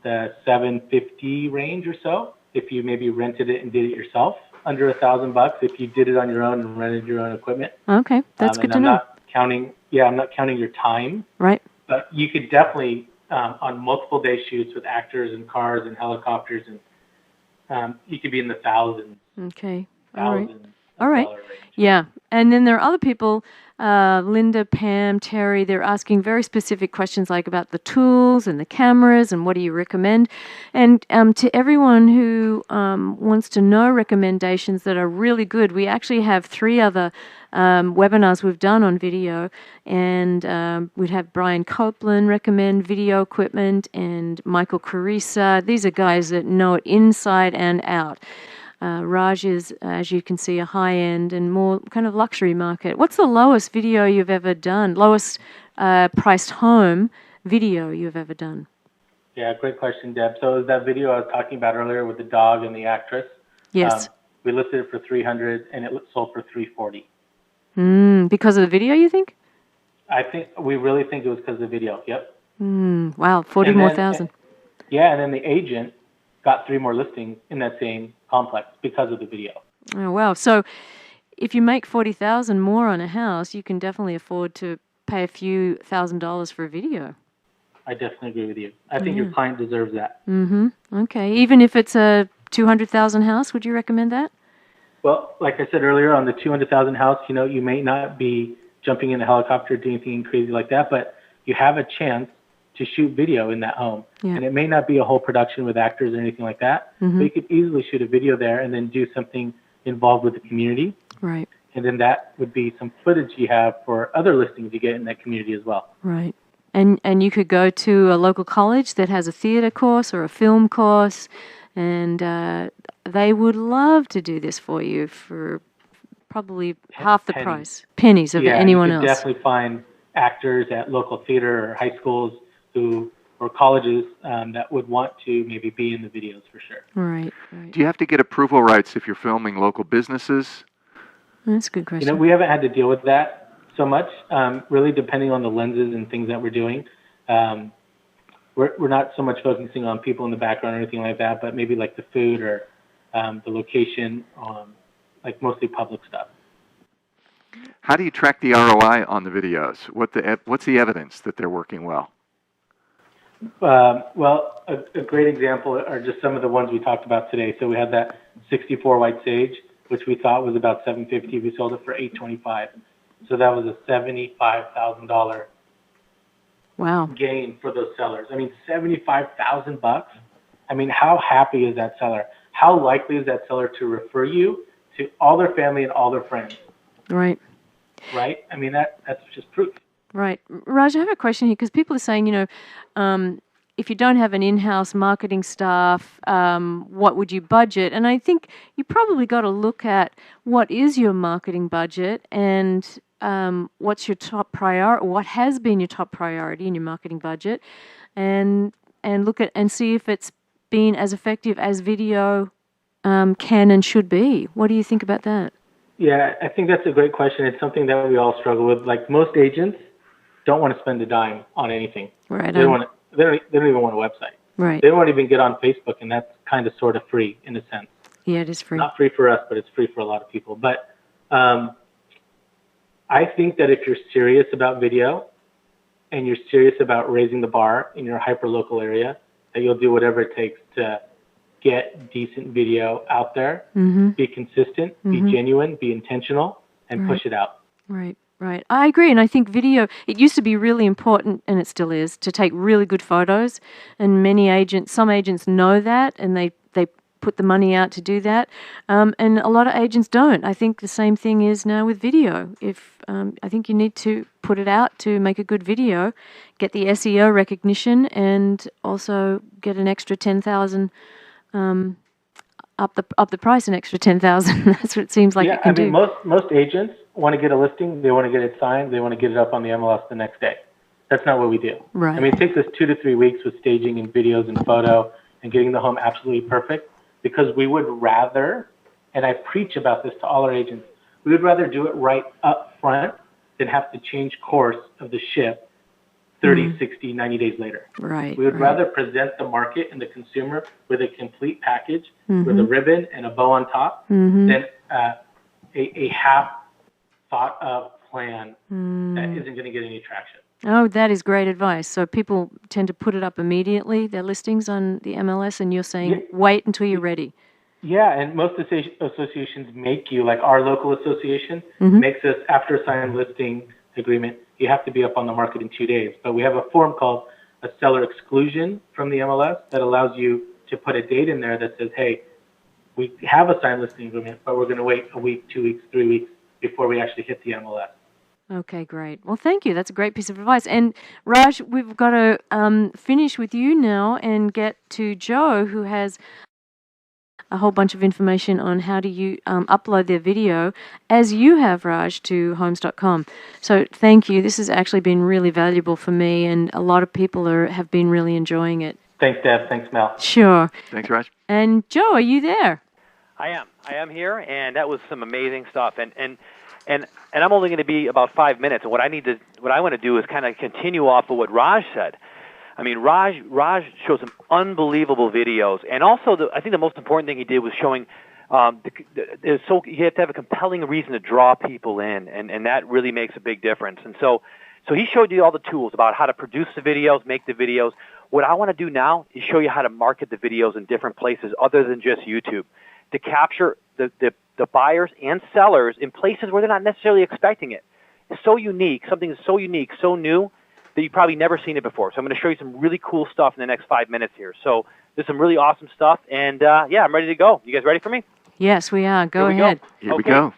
the $750 range or so if you maybe rented it and did it yourself. under $1,000 if you did it on your own and rented your own equipment. Okay, that's good to know. I'm not counting your time. Right. But you could definitely, on multiple day shoots with actors and cars and helicopters, and you could be in the thousands. Okay. Thousands. All right. Yeah. And then there are other people, Linda, Pam, Terry, they're asking very specific questions like about the tools and the cameras and what do you recommend. And to everyone who wants to know recommendations that are really good, we actually have 3 other webinars we've done on video. And we'd have Brian Copeland recommend video equipment and Michael Carissa. These are guys that know it inside and out. Raj is, as you can see, a high-end and more kind of luxury market. What's the lowest video you've ever done, lowest priced home video you've ever done? Yeah, great question, Deb. So is that video I was talking about earlier with the dog and the actress? Yes. We listed it for $300 and it sold for $340. Because of the video, you think? We really think it was because of the video. Yep. Wow, 40 more thousand. Yeah, and then the agent got 3 more listings in that same complex because of the video. Oh, wow. So if you make $40,000 more on a house, you can definitely afford to pay a few $1,000s for a video. I definitely agree with you. I think your client deserves that. Okay. Even if it's a $200,000 house, would you recommend that? Well, like I said earlier, on the $200,000 house, you may not be jumping in a helicopter or doing anything crazy like that, but you have a chance to shoot video in that home. Yeah. And it may not be a whole production with actors or anything like that, but you could easily shoot a video there and then do something involved with the community. Right. And then that would be some footage you have for other listings you get in that community as well. Right. And you could go to a local college that has a theater course or a film course, and they would love to do this for you for probably half the price, pennies of anyone else. You could definitely find actors at local theater or high schools or colleges that would want to maybe be in the videos for sure. Right. Do you have to get approval rights if you're filming local businesses? That's a good question. We haven't had to deal with that so much, really depending on the lenses and things that we're doing. We're not so much focusing on people in the background or anything like that, but maybe like the food or the location, like mostly public stuff. How do you track the ROI on the videos? What's the evidence that they're working well? Well, a great example are just some of the ones we talked about today. So we had that 64 white sage, which we thought was about $750. We sold it for $825. So that was a $75,000 gain for those sellers. I mean, $75,000. I mean, how happy is that seller? How likely is that seller to refer you to all their family and all their friends? Right. Right? I mean, that's just proof. Right. Raj, I have a question here because people are saying, if you don't have an in-house marketing staff, what would you budget? And I think you probably got to look at what is your marketing budget and what's your top priority, what has been your top priority in your marketing budget, and look at and see if it's been as effective as video can and should be. What do you think about that? Yeah, I think that's a great question. It's something that we all struggle with. Like most agents don't want to spend a dime on anything. Right. They don't even want a website. Right. They won't even get on Facebook, and that's kind of sort of free in a sense. Yeah, it is free. Not free for us, but it's free for a lot of people. But I think that if you're serious about video and you're serious about raising the bar in your hyper-local area, that you'll do whatever it takes to get decent video out there, be consistent, be genuine, be intentional, and push it out. Right. Right. I agree. And I think video, it used to be really important, and it still is, to take really good photos. And some agents know that, and they put the money out to do that. And a lot of agents don't. I think the same thing is now with video. I think you need to put it out to make a good video, get the SEO recognition, and also get an extra 10,000 up the price an extra 10,000. That's what it seems like. Yeah, most agents want to get a listing, they want to get it signed, they want to get it up on the MLS the next day. That's not what we do. Right. I mean, it takes us 2 to 3 weeks with staging and videos and photo and getting the home absolutely perfect, because we would rather, and I preach about this to all our agents, we would rather do it right up front than have to change course of the ship 30, 60, 90 days later. Right. We would right. rather present the market and the consumer with a complete package with a ribbon and a bow on top than a half thought of plan that isn't going to get any traction. Oh, that is great advice. So people tend to put it up immediately, their listings on the MLS, and you're saying wait until you're ready. Yeah, and most associations make you, like our local association, makes us, after a signed listing agreement, you have to be up on the market in 2 days. But we have a form called a seller exclusion from the MLS that allows you to put a date in there that says, hey, we have a signed listing agreement, but we're going to wait a week, 2 weeks, 3 weeks before we actually hit the MLS. Okay, great. Well, thank you. That's a great piece of advice. And Raj, we've got to finish with you now and get to Joe, who has a whole bunch of information on how do you upload their video, as you have, Raj, to homes.com. So thank you. This has actually been really valuable for me, and a lot of people have been really enjoying it. Thanks, Deb. Thanks, Mel. Sure. Thanks, Raj. And Joe, are you there? I am here, and that was some amazing stuff. And I'm only going to be about 5 minutes. And what I want to do is kind of continue off of what Raj said. I mean, Raj showed some unbelievable videos, and also I think the most important thing he did was showing. So you have to have a compelling reason to draw people in, and that really makes a big difference. And so he showed you all the tools about how to produce the videos, make the videos. What I want to do now is show you how to market the videos in different places other than just YouTube, to capture the buyers and sellers in places where they're not necessarily expecting it. It's so unique, something that's so unique, so new, that you've probably never seen it before. So I'm going to show you some really cool stuff in the next 5 minutes here. So there's some really awesome stuff, and I'm ready to go. You guys ready for me? Yes, we are. Go ahead. Here we go.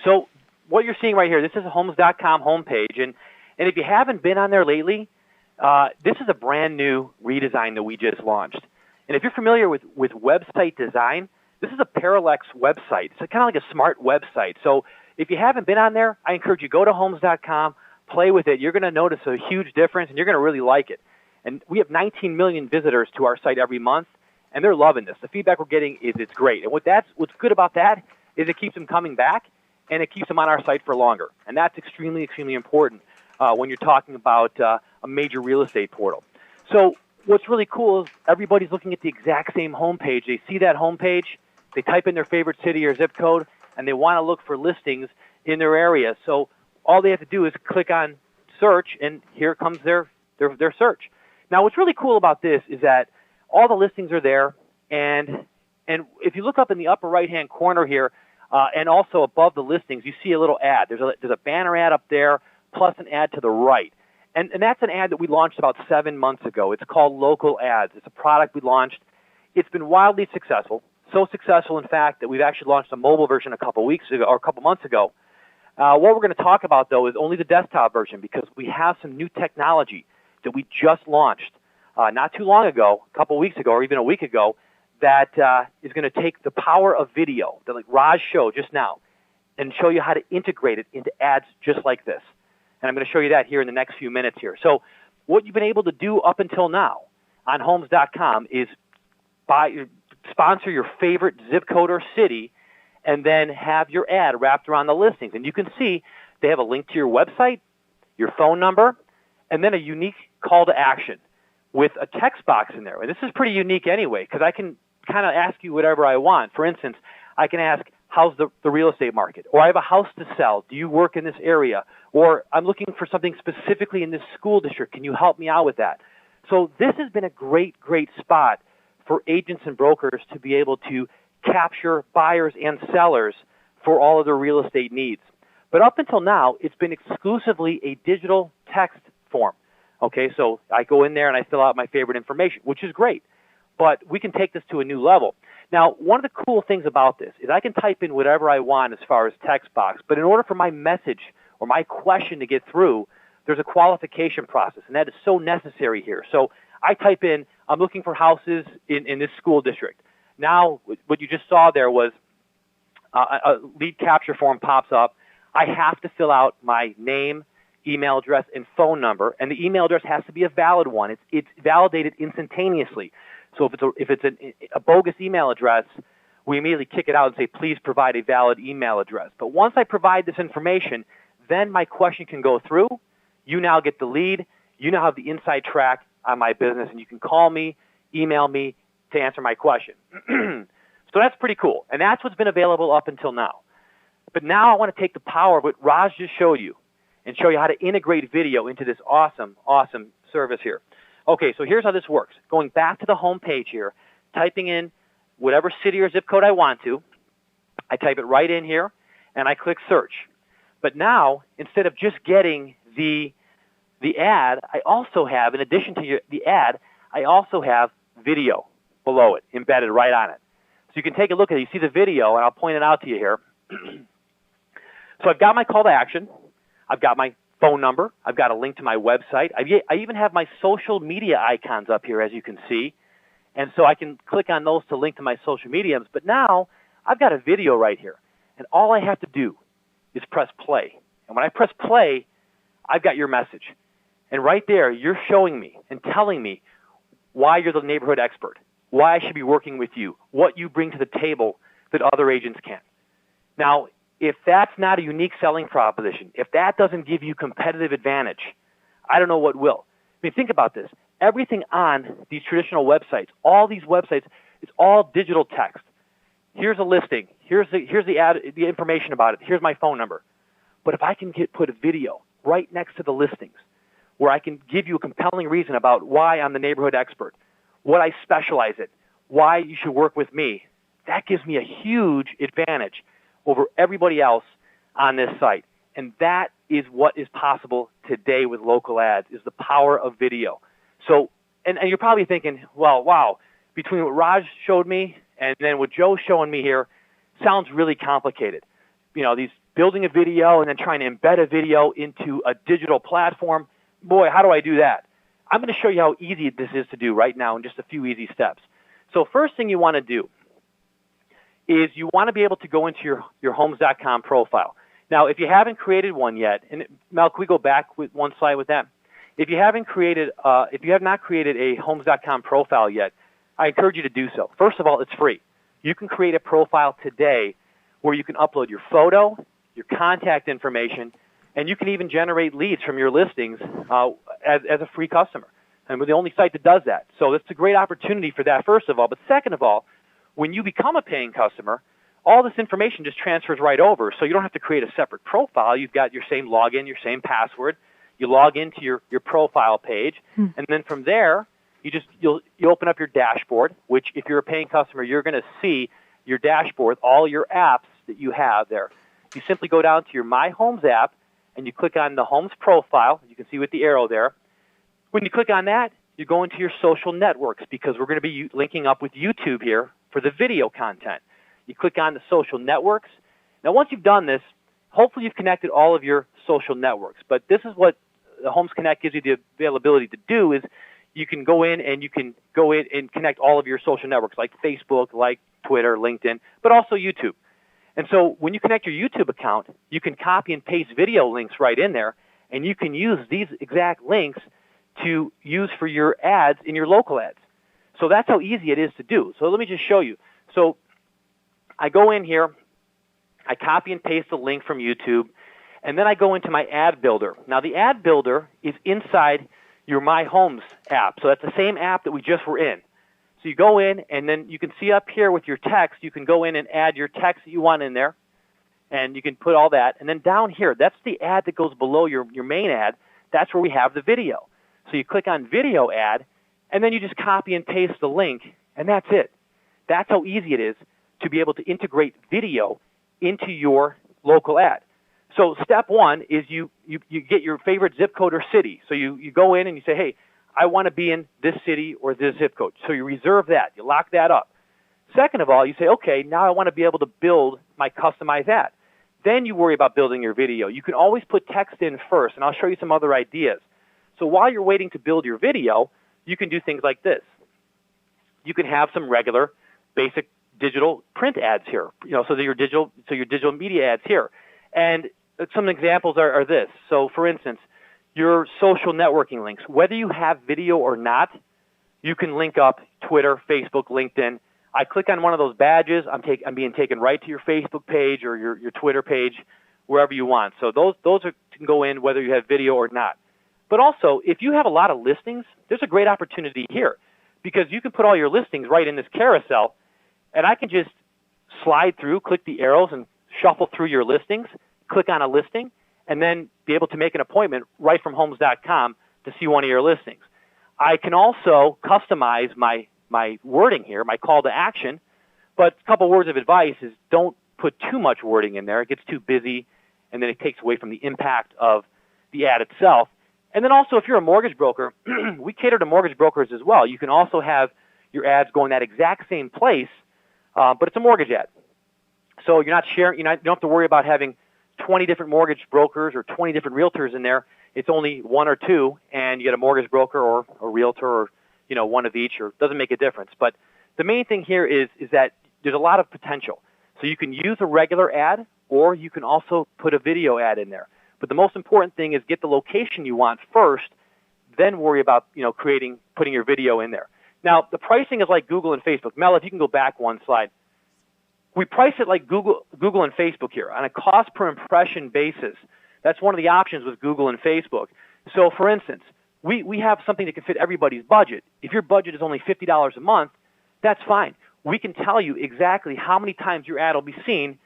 So what you're seeing right here, this is a Homes.com homepage, and if you haven't been on there lately, this is a brand new redesign that we just launched. And if you're familiar with website design, this is a parallax website. It's kind of like a smart website. So if you haven't been on there, I encourage you, go to Homes.com, play with it. You're going to notice a huge difference, and you're going to really like it. And we have 19 million visitors to our site every month, and they're loving this. The feedback we're getting is it's great. And what's good about that is it keeps them coming back, and it keeps them on our site for longer. And that's extremely, extremely important when you're talking about a major real estate portal. So what's really cool is everybody's looking at the exact same homepage. They see that homepage, they type in their favorite city or zip code, and they want to look for listings in their area. So all they have to do is click on search, and here comes their search. Now, what's really cool about this is that all the listings are there, and if you look up in the upper right-hand corner here, and also above the listings, you see a little ad. There's a banner ad up there, plus an ad to the right. And that's an ad that we launched about 7 months ago. It's called Local Ads. It's a product we launched. It's been wildly successful. So successful, in fact, that we've actually launched a mobile version a couple months ago. What we're going to talk about, though, is only the desktop version, because we have some new technology that we just launched not too long ago, a couple weeks ago, or even a week ago, that is going to take the power of video that, like Raj showed just now, and show you how to integrate it into ads just like this. And I'm going to show you that here in the next few minutes here. So what you've been able to do up until now on Homes.com is sponsor your favorite zip code or city, and then have your ad wrapped around the listings. And you can see they have a link to your website, your phone number, and then a unique call to action with a text box in there. And this is pretty unique anyway, because I can kind of ask you whatever I want. For instance, I can ask, how's the real estate market? Or I have a house to sell. Do you work in this area? Or I'm looking for something specifically in this school district. Can you help me out with that? So this has been a great, great spot for agents and brokers to be able to capture buyers and sellers for all of their real estate needs. But up until now, it's been exclusively a digital text form. Okay, so I go in there and I fill out my favorite information, which is great. But we can take this to a new level. Now, one of the cool things about this is I can type in whatever I want as far as text box, but in order for my message or my question to get through, there's a qualification process, and that is so necessary here. So I type in, I'm looking for houses in this school district. Now, what you just saw there was a lead capture form pops up. I have to fill out my name, email address, and phone number, and the email address has to be a valid one. It's validated instantaneously. So if it's a bogus email address, we immediately kick it out and say, please provide a valid email address. But once I provide this information, then my question can go through. You now get the lead, you now have the inside track on my business, and you can call me, email me to answer my question. So that's pretty cool, and that's what's been available up until now. But now I want to take the power of what Raj just showed you and show you how to integrate video into this awesome, awesome service here. Okay, so here's how this works. Going back to the home page here, typing in whatever city or zip code I want to, I type it right in here, and I click search. But now, instead of just getting the ad, I also have, in addition to the ad, I also have video below it, embedded right on it. So you can take a look at it. You see the video, and I'll point it out to you here. So I've got my call to action. I've got my phone number. I've got a link to my website. I even have my social media icons up here, as you can see. And so I can click on those to link to my social mediums. But now I've got a video right here. And all I have to do is press play. And when I press play, I've got your message. And right there, you're showing me and telling me why you're the neighborhood expert, why I should be working with you, what you bring to the table that other agents can't. Now, if that's not a unique selling proposition, if that doesn't give you competitive advantage, I don't know what will. I mean, think about this. Everything on these traditional websites, all these websites, it's all digital text. Here's a listing. Here's the ad, the information about it. Here's my phone number. But if I can put a video right next to the listings where I can give you a compelling reason about why I'm the neighborhood expert, what I specialize in, why you should work with me, that gives me a huge advantage over everybody else on this site. And that is what is possible today with local ads, is the power of video. So, and you're probably thinking, well, wow, between what Raj showed me and then what Joe's showing me here, sounds really complicated. You know, these building a video and then trying to embed a video into a digital platform. Boy, how do I do that? I'm going to show you how easy this is to do right now in just a few easy steps. So first thing you want to do is you want to be able to go into your homes.com profile. Now, if you haven't created one yet, and Mel, can we go back with one slide with that? If you have not created a homes.com profile yet, I encourage you to do so. First of all, it's free. You can create a profile today where you can upload your photo, your contact information, and you can even generate leads from your listings as a free customer. And we're the only site that does that. So it's a great opportunity for that, first of all. But second of all, when you become a paying customer, all this information just transfers right over. So you don't have to create a separate profile. You've got your same login, your same password. You log into your profile page, and then from there, you open up your dashboard, which if you're a paying customer, you're going to see your dashboard, all your apps that you have there. You simply go down to your My Homes app, and you click on the Homes profile. You can see with the arrow there. When you click on that, you go into your social networks, because we're going to be linking up with YouTube here for the video content. You click on the social networks. Now, once you've done this, hopefully you've connected all of your social networks. But this is what the Homes Connect gives you the availability to do, is you can go in and connect all of your social networks, like Facebook, like Twitter, LinkedIn, but also YouTube. And so when you connect your YouTube account, you can copy and paste video links right in there, and you can use these exact links to use for your ads in your local ads. So that's how easy it is to do. So let me just show you. So I go in here, I copy and paste the link from YouTube, and then I go into my ad builder. Now, the ad builder is inside your My Homes app. So that's the same app that we just were in. So you go in, and then you can see up here with your text, you can go in and add your text that you want in there, and you can put all that. And then down here, that's the ad that goes below your main ad. That's where we have the video. So you click on Video Ad, and then you just copy and paste the link, and that's it. That's how easy it is to be able to integrate video into your local ad. So step one is you get your favorite zip code or city. So you go in and you say, hey, I want to be in this city or this zip code. So you reserve that. You lock that up. Second of all, you say, okay, now I want to be able to build my customized ad. Then you worry about building your video. You can always put text in first, and I'll show you some other ideas. So while you're waiting to build your video, you can do things like this. You can have some regular, basic digital print ads here. So your digital media ads here. And some examples are this. So for instance, your social networking links, whether you have video or not, you can link up Twitter, Facebook, LinkedIn. I click on one of those badges, I'm being taken right to your Facebook page or your Twitter page, wherever you want. So those can go in whether you have video or not. But also, if you have a lot of listings, there's a great opportunity here because you can put all your listings right in this carousel, and I can just slide through, click the arrows, and shuffle through your listings, click on a listing, and then be able to make an appointment right from Homes.com to see one of your listings. I can also customize my wording here, my call to action, but a couple words of advice is don't put too much wording in there. It gets too busy, and then it takes away from the impact of the ad itself. And then also, if you're a mortgage broker, we cater to mortgage brokers as well. You can also have your ads going that exact same place, but it's a mortgage ad. So you're not sharing. You don't have to worry about having 20 different mortgage brokers or 20 different realtors in there. It's only one or two, and you get a mortgage broker or a realtor or one of each, or it doesn't make a difference. But the main thing here is that there's a lot of potential. So you can use a regular ad, or you can also put a video ad in there. But the most important thing is get the location you want first, then worry about putting your video in there. Now, the pricing is like Google and Facebook. Mel, if you can go back one slide. We price it like Google and Facebook here on a cost per impression basis. That's one of the options with Google and Facebook. So, for instance, we have something that can fit everybody's budget. If your budget is only $50 a month, that's fine. We can tell you exactly how many times your ad will be seen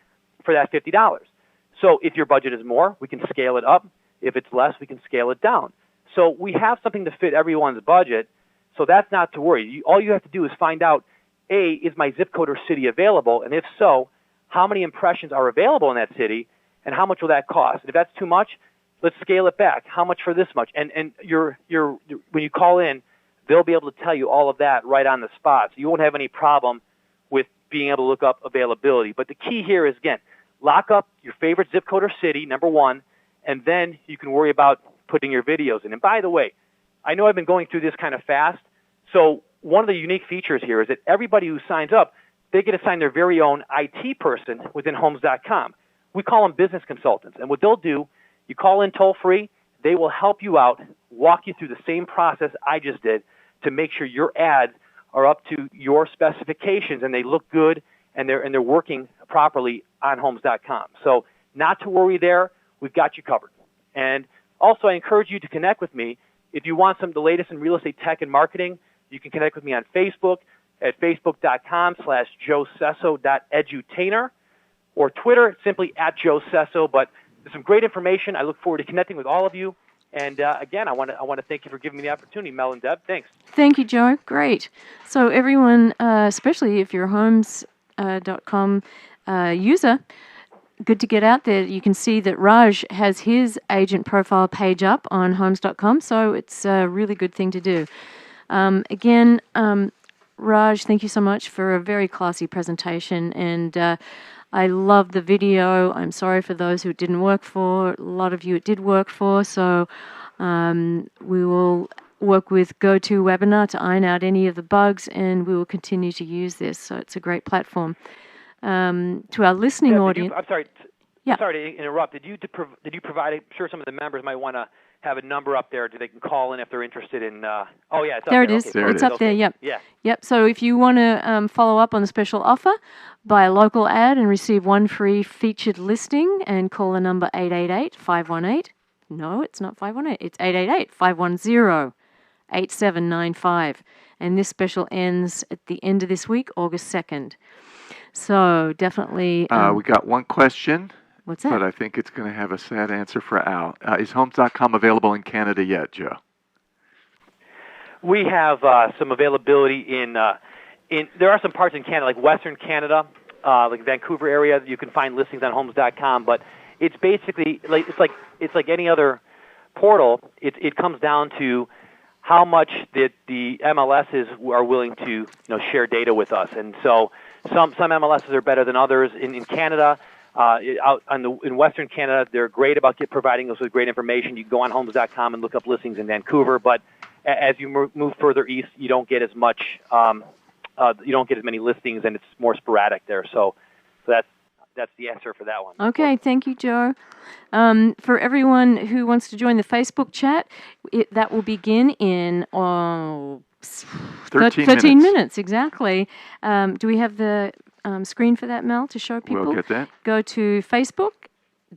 for that $50. So if your budget is more, we can scale it up. If it's less, we can scale it down. So we have something to fit everyone's budget, so that's not to worry. All you have to do is find out, A, is my zip code or city available? And if so, how many impressions are available in that city, and how much will that cost? If that's too much, let's scale it back. How much for this much? And when you call in, they'll be able to tell you all of that right on the spot. So you won't have any problem with being able to look up availability. But the key here is, again, lock up your favorite zip code or city, number one, and then you can worry about putting your videos in. And by the way, I know I've been going through this kind of fast, so one of the unique features here is that everybody who signs up, they get assigned their very own IT person within Homes.com. We call them business consultants. And what they'll do, you call in toll-free, they will help you out, walk you through the same process I just did to make sure your ads are up to your specifications and they look good and they're working properly on Homes.com. So not to worry there. We've got you covered. And also, I encourage you to connect with me. If you want some of the latest in real estate tech and marketing, you can connect with me on Facebook at facebook.com/joecesso.edutainer, or Twitter, simply @joecesso. But there's some great information. I look forward to connecting with all of you. And again, I want to thank you for giving me the opportunity, Mel and Deb. Thanks. Thank you, Joe. Great. So everyone, especially if you're a Homes.com user, good to get out there. You can see that Raj has his agent profile page up on Homes.com, so it's a really good thing to do. Again, Raj, thank you so much for a very classy presentation, and I love the video. I'm sorry for those who it didn't work for. A lot of you it did work for, so we will work with GoToWebinar to iron out any of the bugs, and we will continue to use this, so it's a great platform. To our listening audience... I'm sorry. Yeah. Sorry to interrupt. Did you provide? I'm sure some of the members might want to have a number up there so they can call in if they're interested in. Oh yeah, it's up there. It is. Okay. There it's it up is. there. Yep. Yeah. Yep. So if you want to follow up on the special offer, buy a local ad and receive one free featured listing, and call the number 888-518. No, it's not 518. It's 888-510-8795. And this special ends at the end of this week, August 2nd. So definitely... we got one question. What's that? But I think it's going to have a sad answer for Al. Is Homes.com available in Canada yet, Joe? We have some availability in. There are some parts in Canada, like Western Canada, like Vancouver area. You can find listings on Homes.com, but it's basically it's like any other portal. It comes down to how much that the MLSs are willing to share data with us, and so some MLSs are better than others. In Canada. In Western Canada, they're great about providing us with great information. You can go on Homes.com and look up listings in Vancouver, but as you move further east, you don't get as much. You don't get as many listings, and it's more sporadic there. So that's the answer for that one. Okay, thank you, Joe. For everyone who wants to join the Facebook chat, that will begin in 13 minutes exactly. Do we have the screen for that, Mel, to show people? We'll get that. Go to facebook.com/joecesso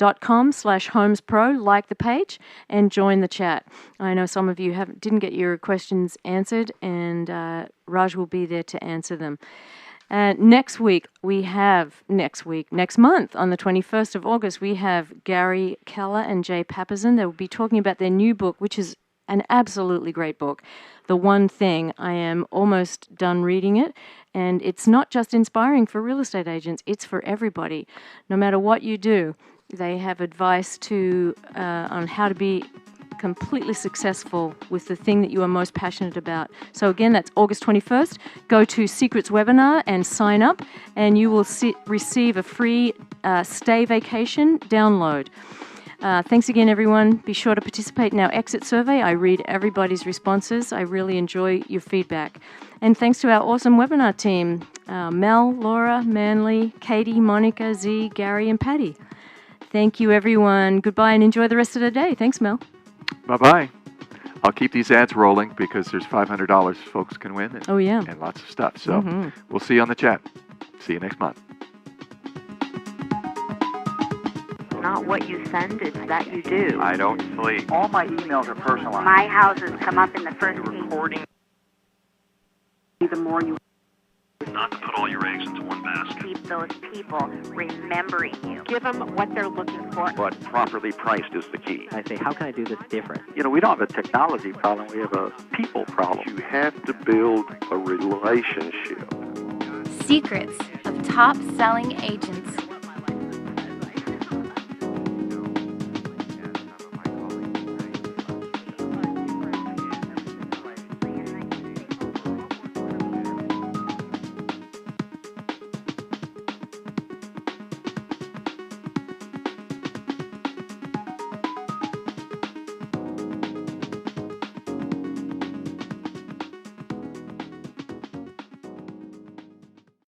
facebook.com/homespro, like the page, and join the chat. I know some of you didn't get your questions answered, and Raj will be there to answer them. Next month, on the 21st of August, we have Gary Keller and Jay Papasan. They will be talking about their new book, which is an absolutely great book. The One Thing. I am almost done reading it, and it's not just inspiring for real estate agents, it's for everybody. No matter what you do, they have advice on how to be completely successful with the thing that you are most passionate about. So again, that's August 21st. Go to Secrets Webinar and sign up, and you will receive a free stay vacation download. Thanks again, everyone. Be sure to participate in our exit survey. I read everybody's responses. I really enjoy your feedback. And thanks to our awesome webinar team, Mel, Laura, Manly, Katie, Monica, Z, Gary, and Patty. Thank you, everyone. Goodbye, and enjoy the rest of the day. Thanks, Mel. Bye-bye. I'll keep these ads rolling because there's $500 folks can win. And, and lots of stuff. So we'll see you on the chat. See you next month. Not what you send, it's that you do. I don't sleep. All my emails are personalized. My houses come up in the first recording. The more you not to put all your eggs into one basket. Keep those people remembering you. Give them what they're looking for. But properly priced is the key. I say, how can I do this different? You know, we don't have a technology problem. We have a people problem. You have to build a relationship. Secrets of top selling agents